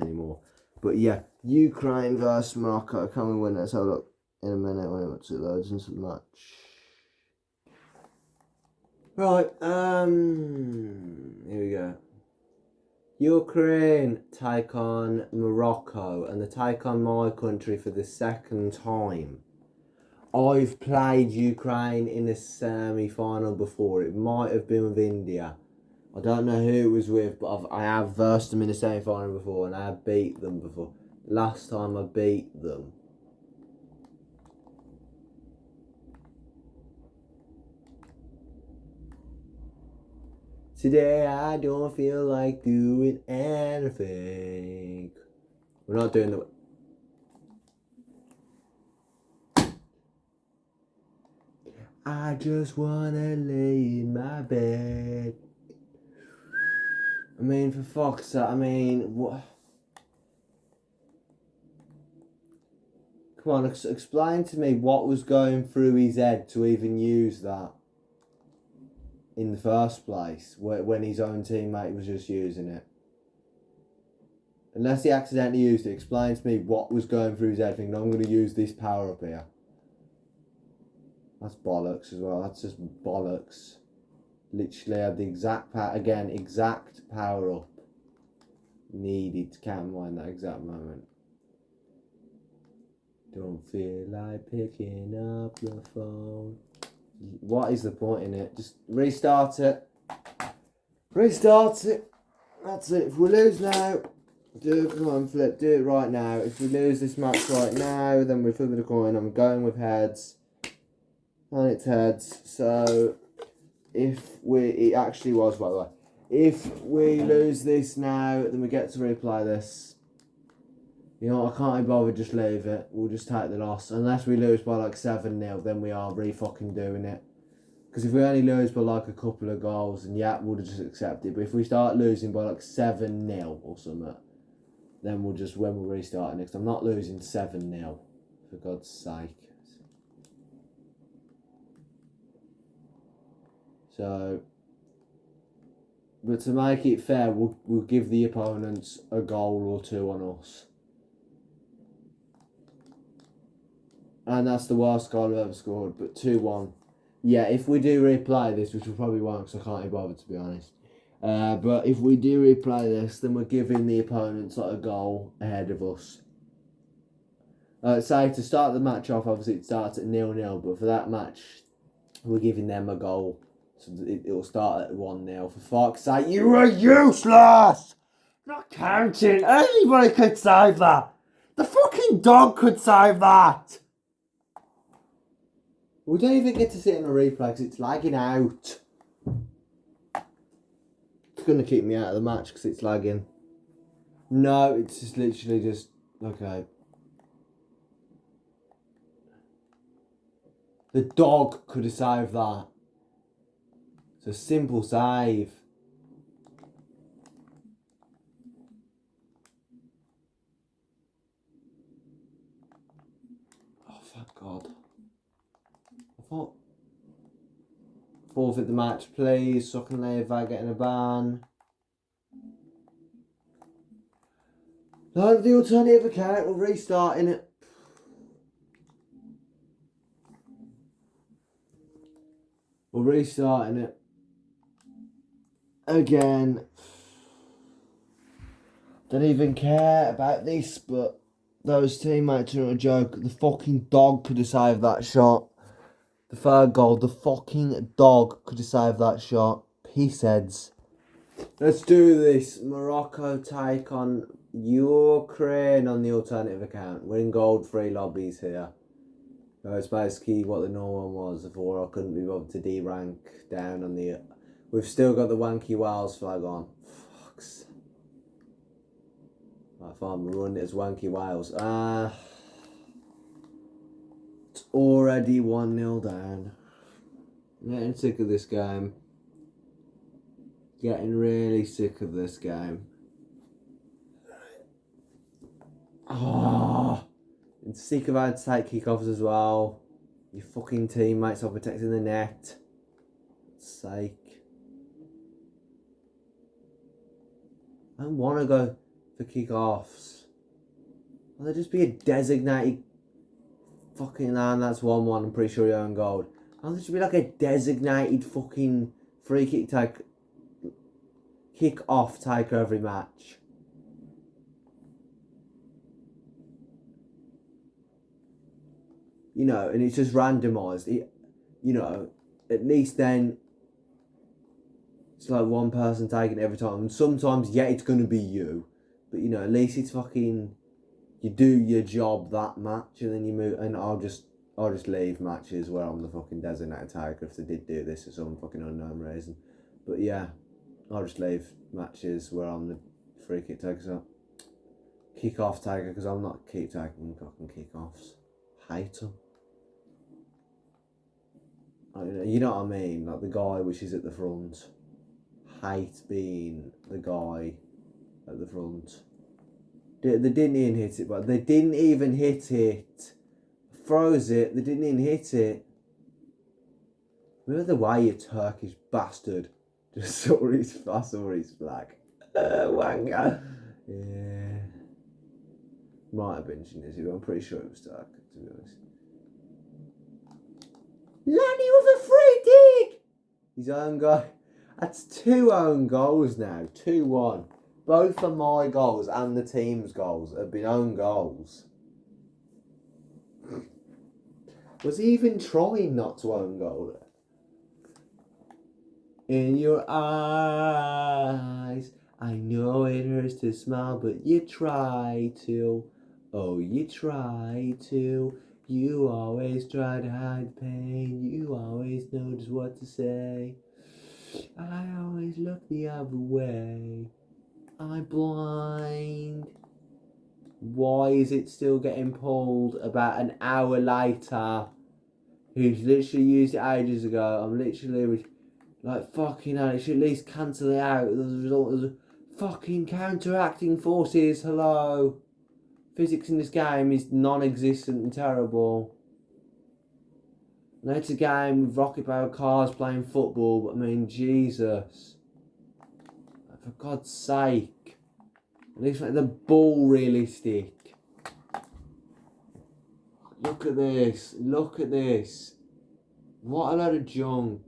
anymore. But yeah, Ukraine versus Morocco. Can we win it? Let's have a look in a minute when it loads into the match. Right, here we go. Ukraine take on Morocco, and they take on my country for the second time. I've played Ukraine in a semi-final before. It might have been with India. I don't know who it was with, but I have versed them in a semi-final before, and I have beat them before. Last time I beat them, today I don't feel like doing anything. We're not doing the... I just wanna lay in my bed. I mean, for fuck's sake, I mean, what? Come on, explain to me what was going through his head to even use that in the first place, when his own teammate was just using it. Unless he accidentally used it, explain to me what was going through his head thinking, I'm going to use this power up here. That's bollocks as well, that's just bollocks. Literally had the exact power up needed to countermine in that exact moment. Don't feel like picking up the phone. What is the point in it? Just restart it. Restart it. That's it. If we lose now, come on, Flip, do it right now. If we lose this match right now, then we flip the coin. I'm going with heads. And it's heads. So, it actually was, by the way. If we lose this now, then we get to replay this. You know, I can't be bothered, just leave it. We'll just take the loss. Unless we lose by like 7-0, then we are re-fucking doing it. Because if we only lose by like a couple of goals, then yeah, we'll just accept it. But if we start losing by like 7-0 or something, then we'll restart next. I'm not losing 7-0, for God's sake. So, but to make it fair, we'll give the opponents a goal or 2 on us. And that's the worst goal I've ever scored, but 2-1. Yeah, if we do replay this, which we probably won't because I can't be bothered to be honest. But if we do replay this, then we're giving the opponents like a goal ahead of us. Say to start the match off, obviously it starts at 0-0, but for that match, we're giving them a goal. So it'll start at 1-0. For fuck's sake, you are useless! Not counting. Anybody could save that. The fucking dog could save that. We don't even get to see it on a replay because it's lagging out. It's going to keep me out of the match because it's lagging. No, it's just literally just... Okay. The dog could have saved that. It's a simple save. Oh, thank God. Forfeit the match, please, so I can leave without getting a ban. No, the alternative account, we're restarting it. We're restarting it. Again. Don't even care about this, but those teammates are a joke. The fucking dog could have saved that shot. The third goal, the fucking dog could have saved that shot. Pissheads. Let's do this. Morocco take on Ukraine on the alternative account. We're in gold 3 lobbies here. It's basically what the normal one was before I couldn't be bothered to D-rank down on the... We've still got the wanky Wales flag on. Fucks. Right, fine, we'll run it as wanky Wales. It's already 1-0 down. I'm getting sick of this game. Getting really sick of this game. Oh, I'm sick of having to take kickoffs as well. Your fucking teammates are protecting the net. For sake. I don't want to go for kickoffs. Will there just be a designated fucking land? That's 1-1. I'm pretty sure you own gold. Will there just be like a designated fucking free kick off taker every match? You know, and it's just randomised. You know, at least then it's like one person taking it every time. And sometimes, yeah, it's going to be you. But, you know, at least it's fucking... You do your job that match and then you move... And I'll just leave matches where I'm the fucking designated taker if they did do this for some fucking unknown reason. But, yeah, I'll just leave matches where I'm the free kick taker. So, kick-off taker, because I'm not keep taking fucking kick-offs. Hate them. You know what I mean? Like the guy which is at the front. Hate being the guy at the front. They didn't even hit it, but they didn't even hit it. Froze it, they didn't even hit it. Remember the way, you Turkish bastard. Just saw his flag. Wanga. Yeah. Might have been Tunisia, but I'm pretty sure it was Turkey, to be honest. Lanny with a free kick! His own goal. That's 2 own goals now. 2-1. Both of my goals and the team's goals have been own goals. Was he even trying not to own goal? In your eyes, I know it hurts to smile, but you try to. Oh, you try to. You always try to hide pain. You always know just what to say. I always look the other way. I'm blind. Why is it still getting pulled about an hour later? He's literally used it ages ago. I'm literally like, fucking hell, it should at least cancel it out as a result of the fucking counteracting forces. Hello. Physics in this game is non-existent and terrible. I know it's a game with rocket-powered cars playing football, but I mean, Jesus. For God's sake. At least make the ball realistic. Look at this. Look at this. What a load of junk.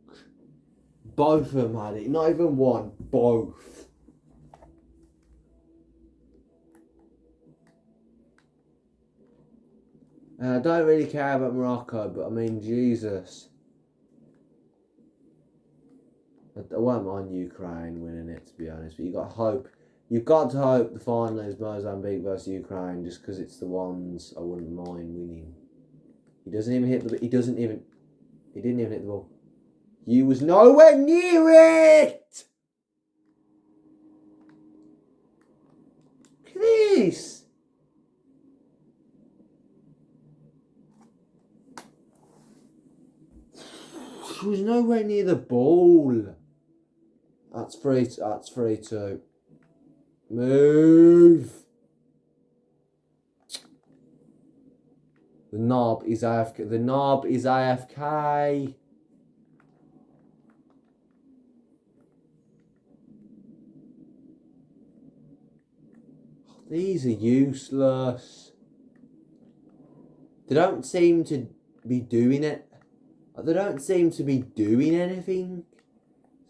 Both of them had it. Not even one. Both. I don't really care about Morocco, but I mean, Jesus. I won't mind Ukraine winning it, to be honest, but you've got to hope the final is Mozambique versus Ukraine, just because it's the ones I wouldn't mind winning. He didn't even hit the ball. You was nowhere near it! Look at this! She was nowhere near the ball. That's 3-2. Move. The knob is AFK. These are useless. They don't seem to be doing it. They don't seem to be doing anything.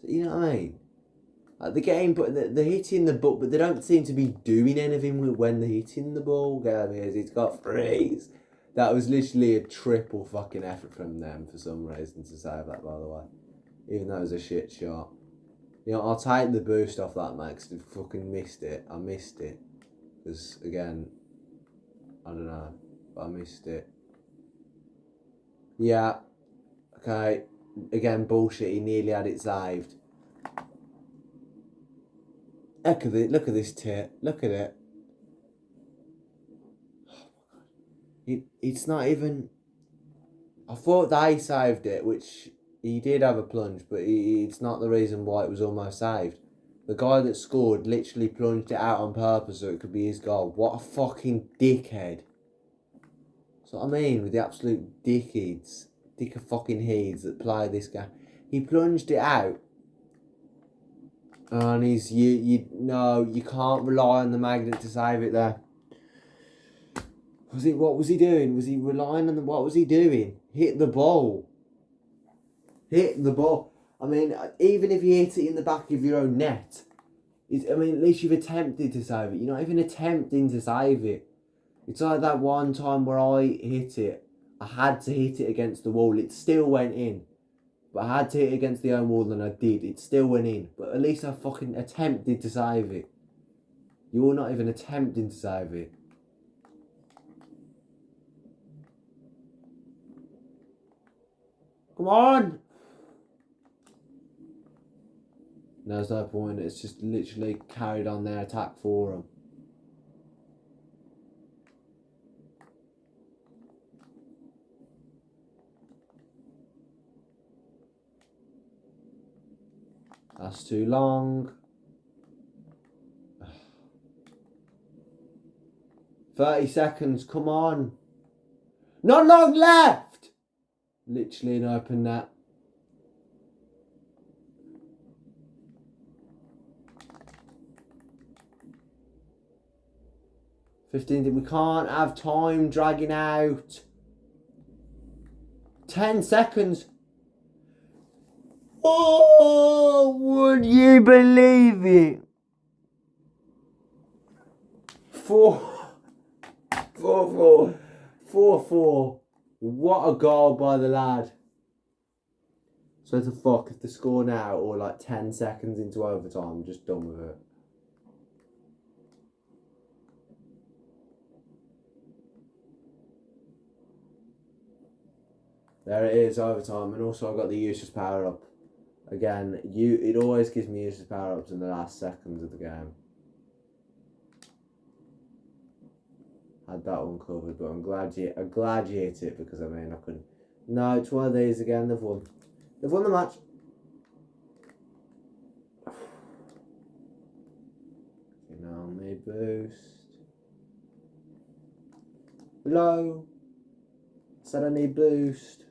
You know what I mean? Like they're hitting the ball, but they don't seem to be doing anything when they're hitting the ball. It's got freeze. That was literally a triple fucking effort from them for some reason to save that, by the way. Even though it was a shit shot. You know, I'll take the boost off that, mate, because I fucking missed it. I missed it. Because, again, I don't know, but I missed it. Yeah. Okay. Again, bullshit. He nearly had it saved. Look at it. Look at this tit. Look at it. It's not even... I thought they saved it, which he did have a plunge, but it's not the reason why it was almost saved. The guy that scored literally plunged it out on purpose so it could be his goal. What a fucking dickhead. That's what I mean with the absolute dickheads. Dicker fucking heads that play this game. He plunged it out. And you can't rely on the magnet to save it there. What was he doing? Was he relying on what was he doing? Hit the ball. Hit the ball. I mean, even if you hit it in the back of your own net, at least you've attempted to save it. You're not even attempting to save it. It's like that one time where I hit it. I had to hit it against the wall. It still went in. But I had to hit it against the own wall and I did. It still went in. But at least I fucking attempted to save it. You're not even attempting to save it. Come on! There's no point. It's just literally carried on their attack for them. That's too long. 30 seconds, come on. Not long left! Literally an open net. We can't have time dragging out. 10 seconds. Oh, would you believe it? 4-4. What a goal by the lad. So the fuck if the score now or like 10 seconds into overtime, I'm just done with it. There it is, overtime, and also I got the useless power up. Again, it always gives me useless power ups in the last seconds of the game. Had that one covered, but I'm glad you hit it because I couldn't. No, it's one of these again. They've won. They've won the match. Me boost. Low. Said I need boost.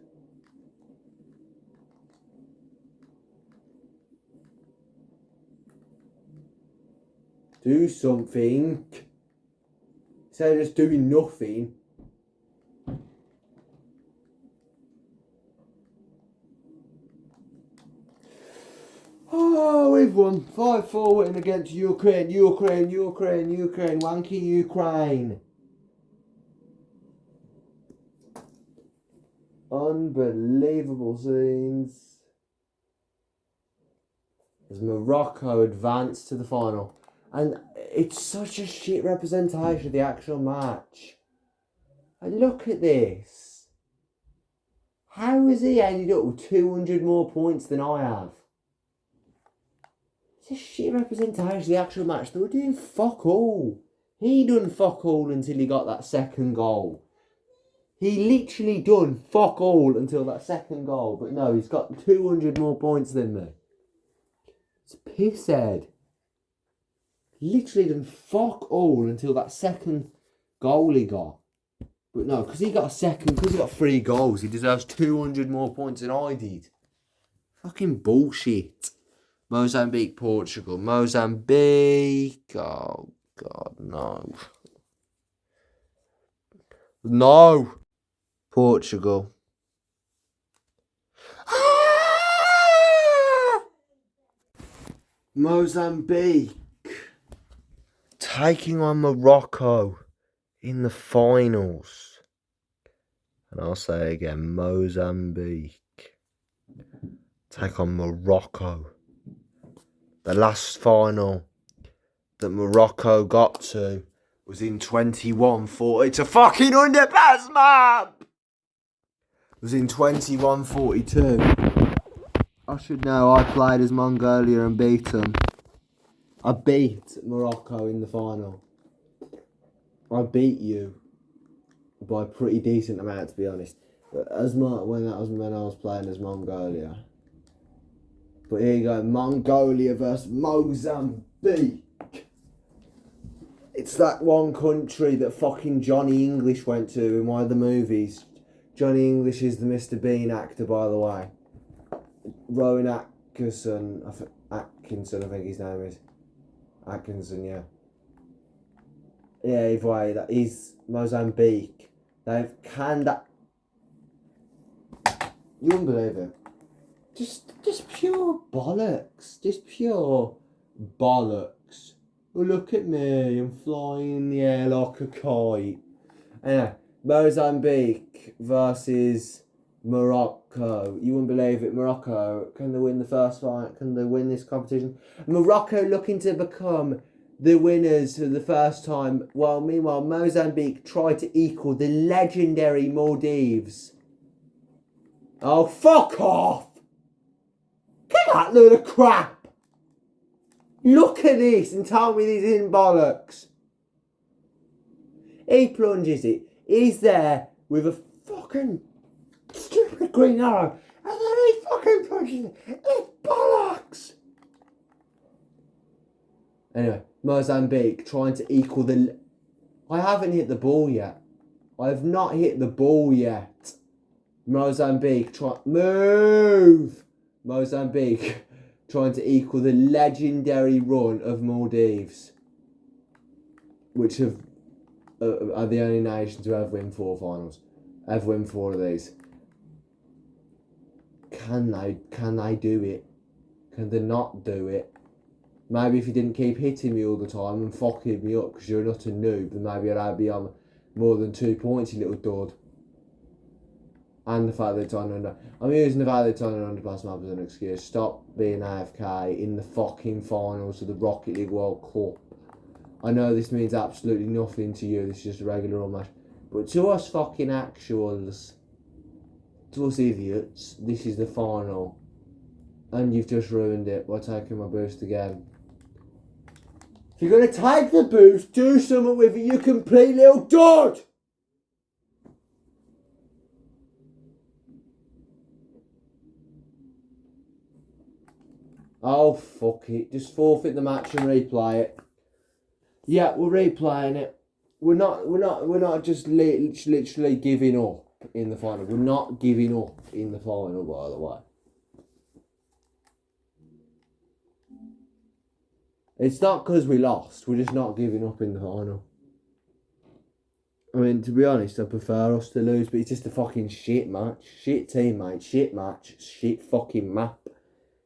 Do something. Instead of just doing nothing. Oh, we've won. 5-4 winning against Ukraine. Wanky Ukraine. Unbelievable scenes. As Morocco advanced to the final. And it's such a shit representation of the actual match. And look at this. How has he ended up with 200 more points than I have? It's a shit representation of the actual match. They were doing fuck all. He done fuck all until he got that second goal. He literally done fuck all until that second goal. But no, he's got 200 more points than me. It's pisshead. Literally done fuck all until that second goal he got. But no, because he got 3 goals, he deserves 200 more points than I did. Fucking bullshit. Mozambique, Portugal. Mozambique. Oh, God, no. No. Portugal. Mozambique. Taking on Morocco in the finals. And I'll say again, Mozambique. Take on Morocco. The last final that Morocco got to was in 21-40. It's a fucking underpass map! It was in 21-42. I should know I played as Mongolia and beat them. I beat Morocco in the final. I beat you by a pretty decent amount, to be honest. But when I was playing as Mongolia. But here you go, Mongolia versus Mozambique. It's that one country that fucking Johnny English went to in one of the movies. Johnny English is the Mr. Bean actor, by the way. Rowan Atkinson, I think his name is. Atkinson, yeah. Yeah, either way, that is Mozambique. They've canned that. You wouldn't believe it. Just pure bollocks. Just pure bollocks. Oh, look at me, I'm flying in the air like a kite. Anyway, Mozambique versus Morocco. You wouldn't believe it. Morocco, can they win the first fight? Can they win this competition? Morocco looking to become the winners for the first time. Well, meanwhile, Mozambique tried to equal the legendary Maldives. Oh, fuck off! Get that load of crap! Look at this and tell me this isn't bollocks. He plunges it. He's there with a fucking stupid green arrow. And then he fucking punches it. It's bollocks. Anyway, Mozambique trying to equal the... I haven't hit the ball yet. I have not hit the ball yet. Mozambique, move! Mozambique trying to equal the legendary run of Maldives, which are the only nations to ever win 4 finals, ever win 4 of these. Can they do it? Can they not do it? Maybe if you didn't keep hitting me all the time and fucking me up because you're not a noob, then maybe I'd be on more than 2 points, you little dud. And the fact that it's on under. I'm using the fact that it's on an underpass map as an excuse. Stop being AFK in the fucking finals of the Rocket League World Cup. I know this means absolutely nothing to you. This is just a regular old match. But to us fucking actuals, to us idiots, this is the final. And you've just ruined it by taking my boost again. If you're going to take the boost, do something with it, you complete little dud! Oh, fuck it. Just forfeit the match and replay it. Yeah, we're replaying it. We're not just literally giving up in the final. We're not giving up in the final, by the way. It's not because we lost. We're just not giving up in the final. I mean, to be honest, I prefer us to lose, but it's just a fucking shit match. Shit teammate, shit match, shit fucking map.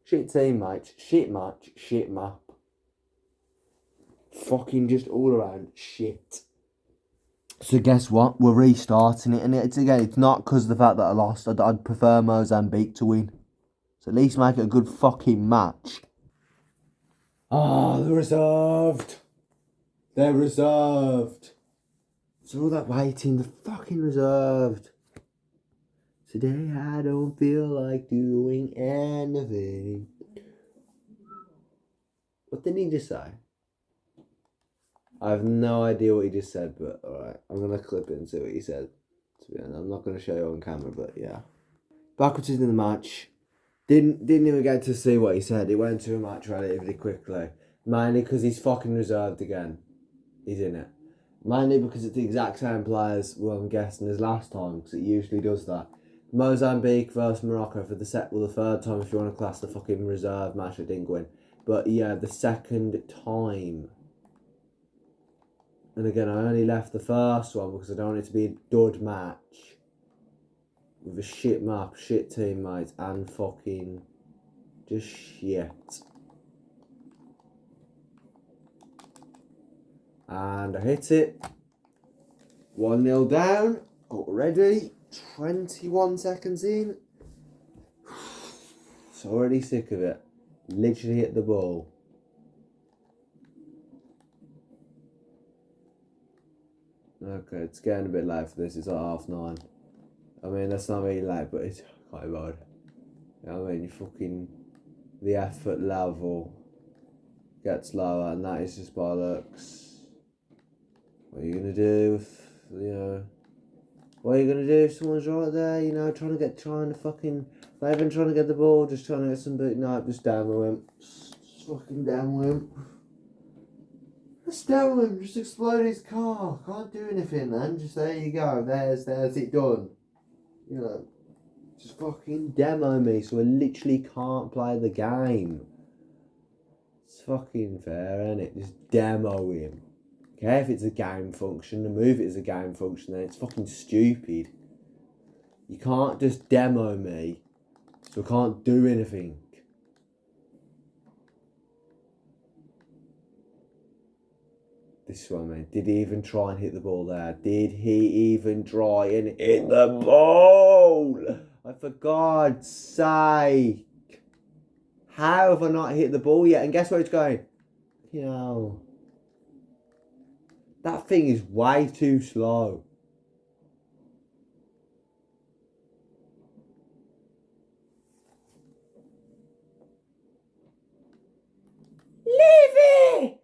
Shit teammates, shit match, shit map. Fucking just all around shit. So guess what? We're restarting it, and it's not because of the fact that I lost. I'd prefer Mozambique to win. So at least make it a good fucking match. Oh, they're reserved. They're reserved. So all that waiting, they're fucking reserved. Today I don't feel like doing anything. What did he just say? I have no idea what he just said, but alright, I'm going to clip it and see what he said. To be honest, I'm not going to show you on camera, but yeah. Backwards in the match. Didn't even get to see what he said. He went to a match relatively quickly. Mainly because he's fucking reserved again. He's in it. Mainly because it's the exact same players, well, I'm guessing, as last time, because it usually does that. Mozambique versus Morocco for the third time if you want to class the fucking reserve match I didn't win. But yeah, the second time. And again, I only left the first one because I don't want it to be a dud match. With a shit map, shit teammates, and fucking just shit. And I hit it. 1-0 down. Already. 21 seconds in. So already sick of it. Literally hit the ball. Okay, it's getting a bit late for this. It's like 9:30. I mean, that's not really late, but it's quite bad. You know what I mean? The effort level gets lower, and that is just bollocks. What are you gonna do if, what are you gonna do if someone's right there, trying to get the ball, just trying to get some boot, no, just demo him. Just fucking demo him. Just demo him, just explode his car. Can't do anything then, just there you go, there's it done. Just fucking demo me so I literally can't play the game. It's fucking fair, isn't it? Just demo him. Okay, if it's a game function, remove it as a game function, then it's fucking stupid. You can't just demo me, so I can't do anything. This is what I mean. Did he even try and hit the ball there? Did he even try and hit the ball? For God's sake. How have I not hit the ball yet? And guess where it's going? That thing is way too slow. Leave it!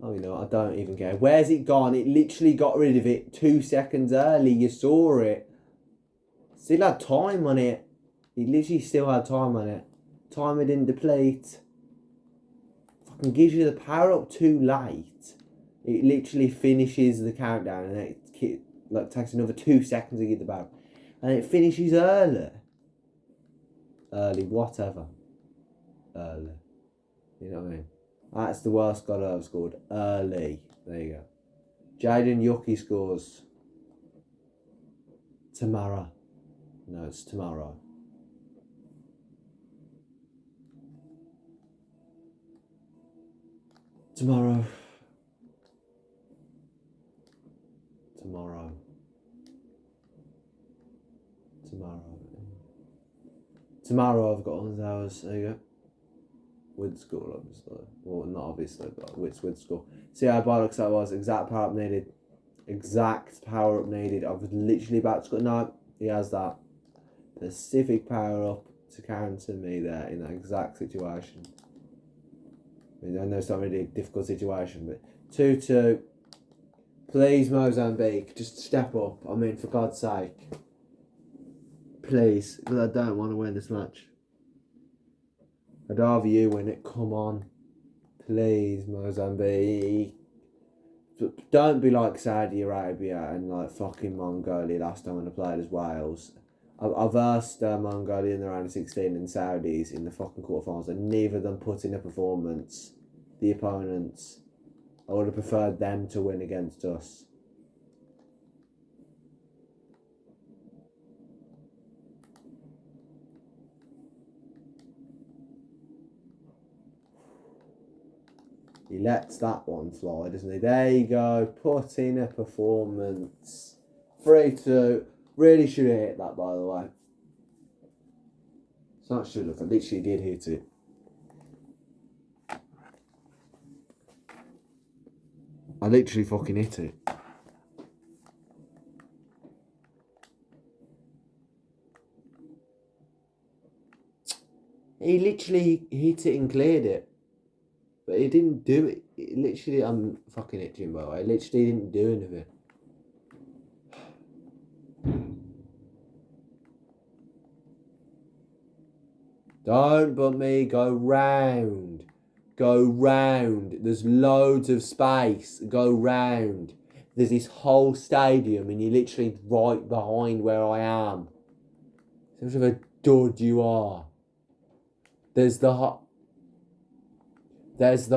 Oh, I don't even care. Where's it gone? It literally got rid of it 2 seconds early. You saw it. Still had time on it. It literally still had time on it. Timer didn't deplete. Fucking gives you the power up too late. It literally finishes the countdown and it takes another 2 seconds to get the barrel. And it finishes early. Whatever. Early. You know what I mean? That's the worst goal I've scored. Early. There you go. Jaden Yucky scores. Tomorrow. No, it's tomorrow. Tomorrow. Tomorrow I've got 100 hours. There you go. With school, obviously. Well, not obviously, but with school. See how bollocks that was. Exact power up needed. I was literally about to go. No, he has that. Specific power up to counter me there in that exact situation. I know it's not really a difficult situation, but 2-2. Please, Mozambique, just step up. For God's sake. Please, because I don't want to win this match. I'd rather you win it. Come on. Please, Mozambique. Don't be like Saudi Arabia and like fucking Mongolia last time when I played as Wales. I versed Mongolia in the round of 16 and Saudis in the fucking quarterfinals, and neither of them put in a performance. The opponents. I would have preferred them to win against us. He lets that one fly, doesn't he? There you go. Put in a performance. 3-2. Really should have hit that, by the way. It's not should have. I literally did hit it. I literally fucking hit it. He literally hit it and cleared it. But he didn't do it. It literally, I'm fucking itching, by the way. He literally didn't do anything. Don't bump me. Go round. There's loads of space. Go round. There's this whole stadium and you're literally right behind where I am. So much of a dud you are. There's the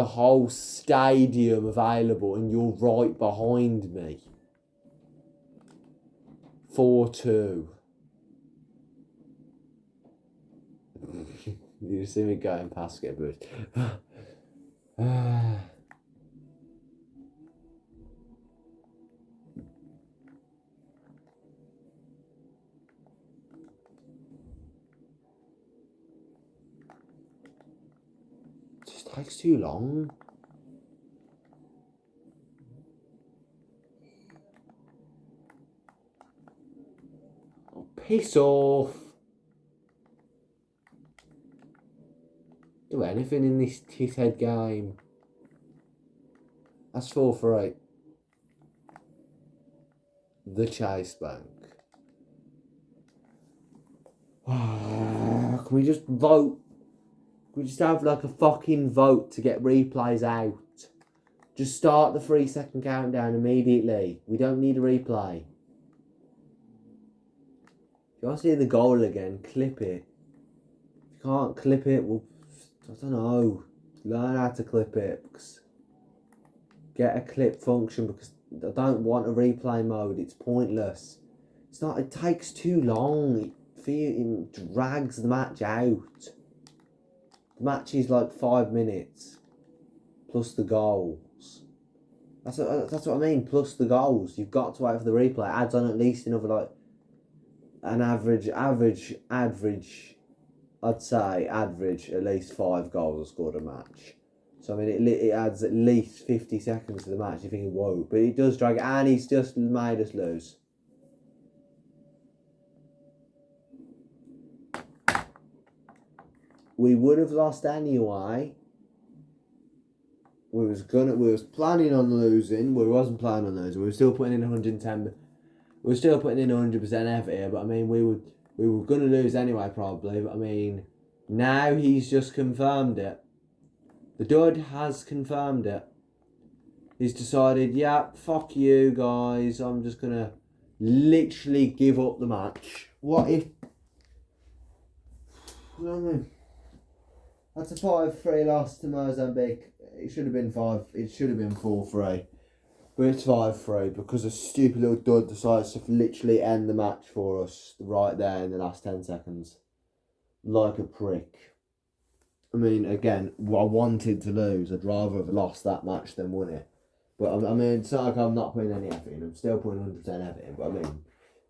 whole stadium available and you're right behind me. 4-2. You see me going past it, but it just takes too long. Oh, piss off. anything in this tit-head game. That's 4-3. The Chase Bank. Can we just vote? Can we just have like a fucking vote to get replays out? Just start the 3-second countdown immediately. We don't need a replay. If you want to see the goal again, clip it. If you can't clip it, well, I don't know. Learn how to clip it. Get a clip function, because I don't want a replay mode. It's pointless. It's not. It takes too long. It drags the match out. The match is like 5 minutes plus the goals. That's what I mean. Plus the goals. You've got to wait for the replay. It adds on at least another like an average. I'd say average at least 5 goals are scored a match. So I mean, it adds at least 50 seconds to the match. You're thinking, whoa, but it does drag it, and he's just made us lose. We would have lost anyway. We was planning on losing. We wasn't planning on losing. We were still putting in 110. We were still putting in 100% effort here. But I mean, we were gonna lose anyway probably. But I mean, now he's just confirmed it. The Dud has confirmed it. He's decided, yeah, fuck you guys. I'm just gonna literally give up the match. What if? I don't know. That's a 5-3 loss to Mozambique. It should have been 5. It should have been 4-3, but it's 5-3 because a stupid little dud decides to literally end the match for us right there in the last 10 seconds, like a prick. I mean, again, I wanted to lose. I'd rather have lost that match than won it. But I mean, it's not like I'm not putting any effort in. I'm still putting 100% effort in. But I mean,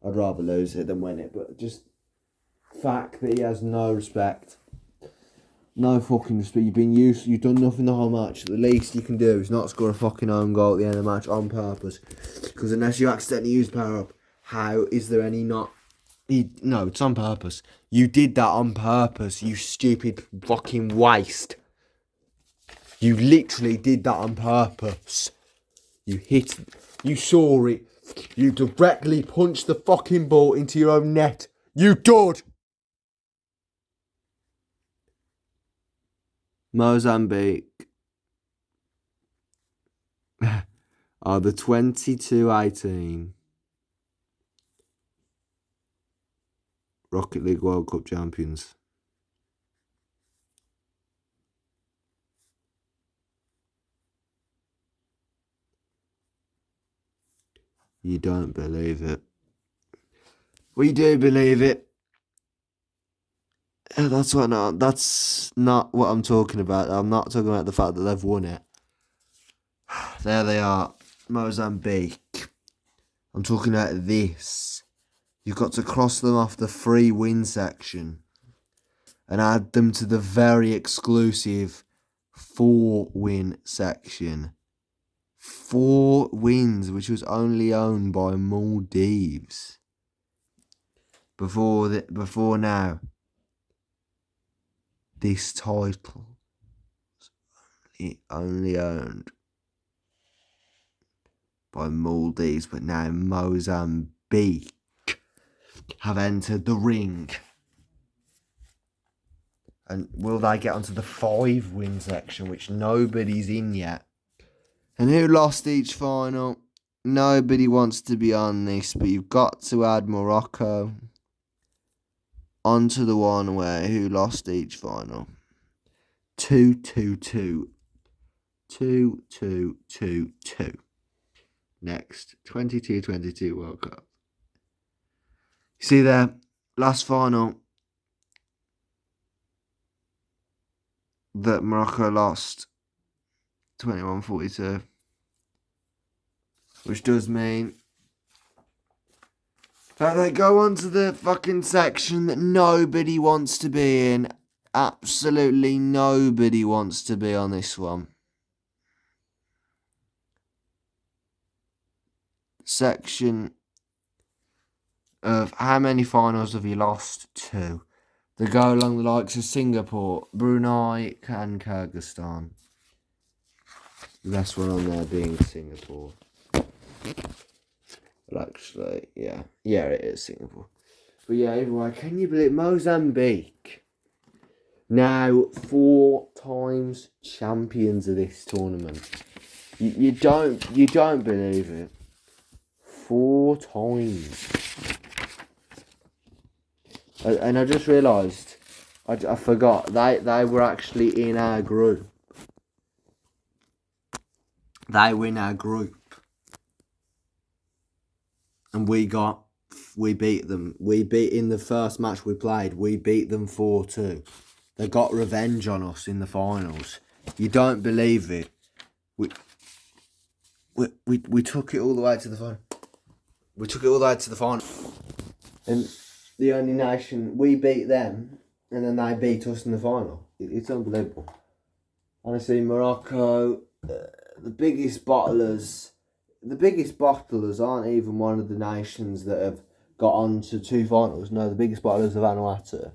I'd rather lose it than win it. But just fact that he has no respect. No fucking respect. You've done nothing the whole match. The least you can do is not score a fucking own goal at the end of the match on purpose. Because unless you accidentally use power up, how is there any not? No, it's on purpose. You did that on purpose, you stupid fucking waste. You literally did that on purpose. You saw it. You directly punched the fucking ball into your own net. You did. Mozambique are the 22-18 Rocket League World Cup champions. You don't believe it. We do believe it. That's not what I'm talking about. I'm not talking about the fact that they've won it. There they are, Mozambique. I'm talking about this. You've got to cross them off the free win section and add them to the very exclusive 4-win section. 4 wins, which was only owned by Maldives. Before now, this title was only owned by Maldives, but now Mozambique have entered the ring. And will they get onto the 5-win section, which nobody's in yet? And who lost each final? Nobody wants to be on this, but you've got to add Morocco onto the one where who lost each final. 2-2-2. 2-2-2-2. Next, 22-22 World Cup. You see there, last final that Morocco lost 21-42, which does mean that they go on to the fucking section that nobody wants to be in. Absolutely nobody wants to be on this one. Section of how many finals have you lost? 2. They go along the likes of Singapore, Brunei, and Kyrgyzstan. The best one on there being Singapore. But actually, yeah, it is Singapore. But yeah, anyway, can you believe Mozambique? Now 4 times champions of this tournament. You don't believe it. 4 times. And I just realised, I forgot, they were actually in our group. They were in our group. And we beat them. In the first match we played, we beat them 4-2. They got revenge on us in the finals. You don't believe it. We took it all the way to the final. We took it all the way to the final. And the only nation, we beat them, and then they beat us in the final. It's unbelievable. Honestly, Morocco, the biggest bottlers aren't even one of the nations that have got on to 2 finals. No, the biggest bottlers are Vanuatu.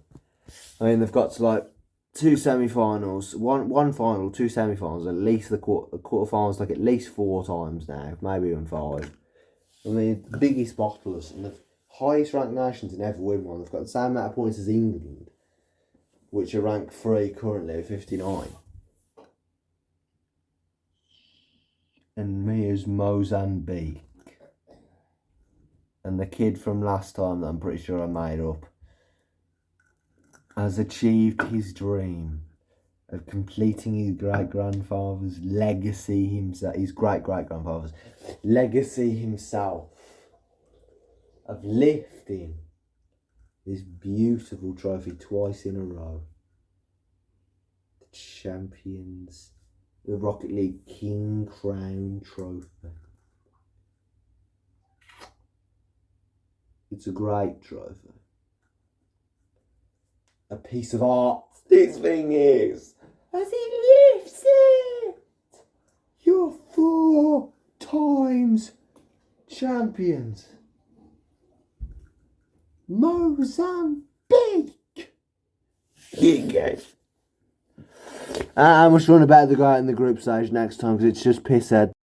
I mean, they've got to like 2 semi-finals, one final, 2 semi-finals, at least the quarter-finals, like at least 4 times now, maybe even 5. I mean, the biggest bottlers and the highest ranked nations in ever win one. They've got the same amount of points as England, which are ranked 3 currently at 59. And me as Mozambique. And the kid from last time that I'm pretty sure I made up has achieved his dream of completing his great-grandfather's legacy himself, his great-great-grandfather's legacy himself, of lifting this beautiful trophy twice in a row. The champions, the Rocket League King Crown Trophy. It's a great trophy. A piece of art. This thing is, as it lifts it, you're 4 times champions. Mozambique. You go. I must run about the guy in the group stage next time because it's just pisshead.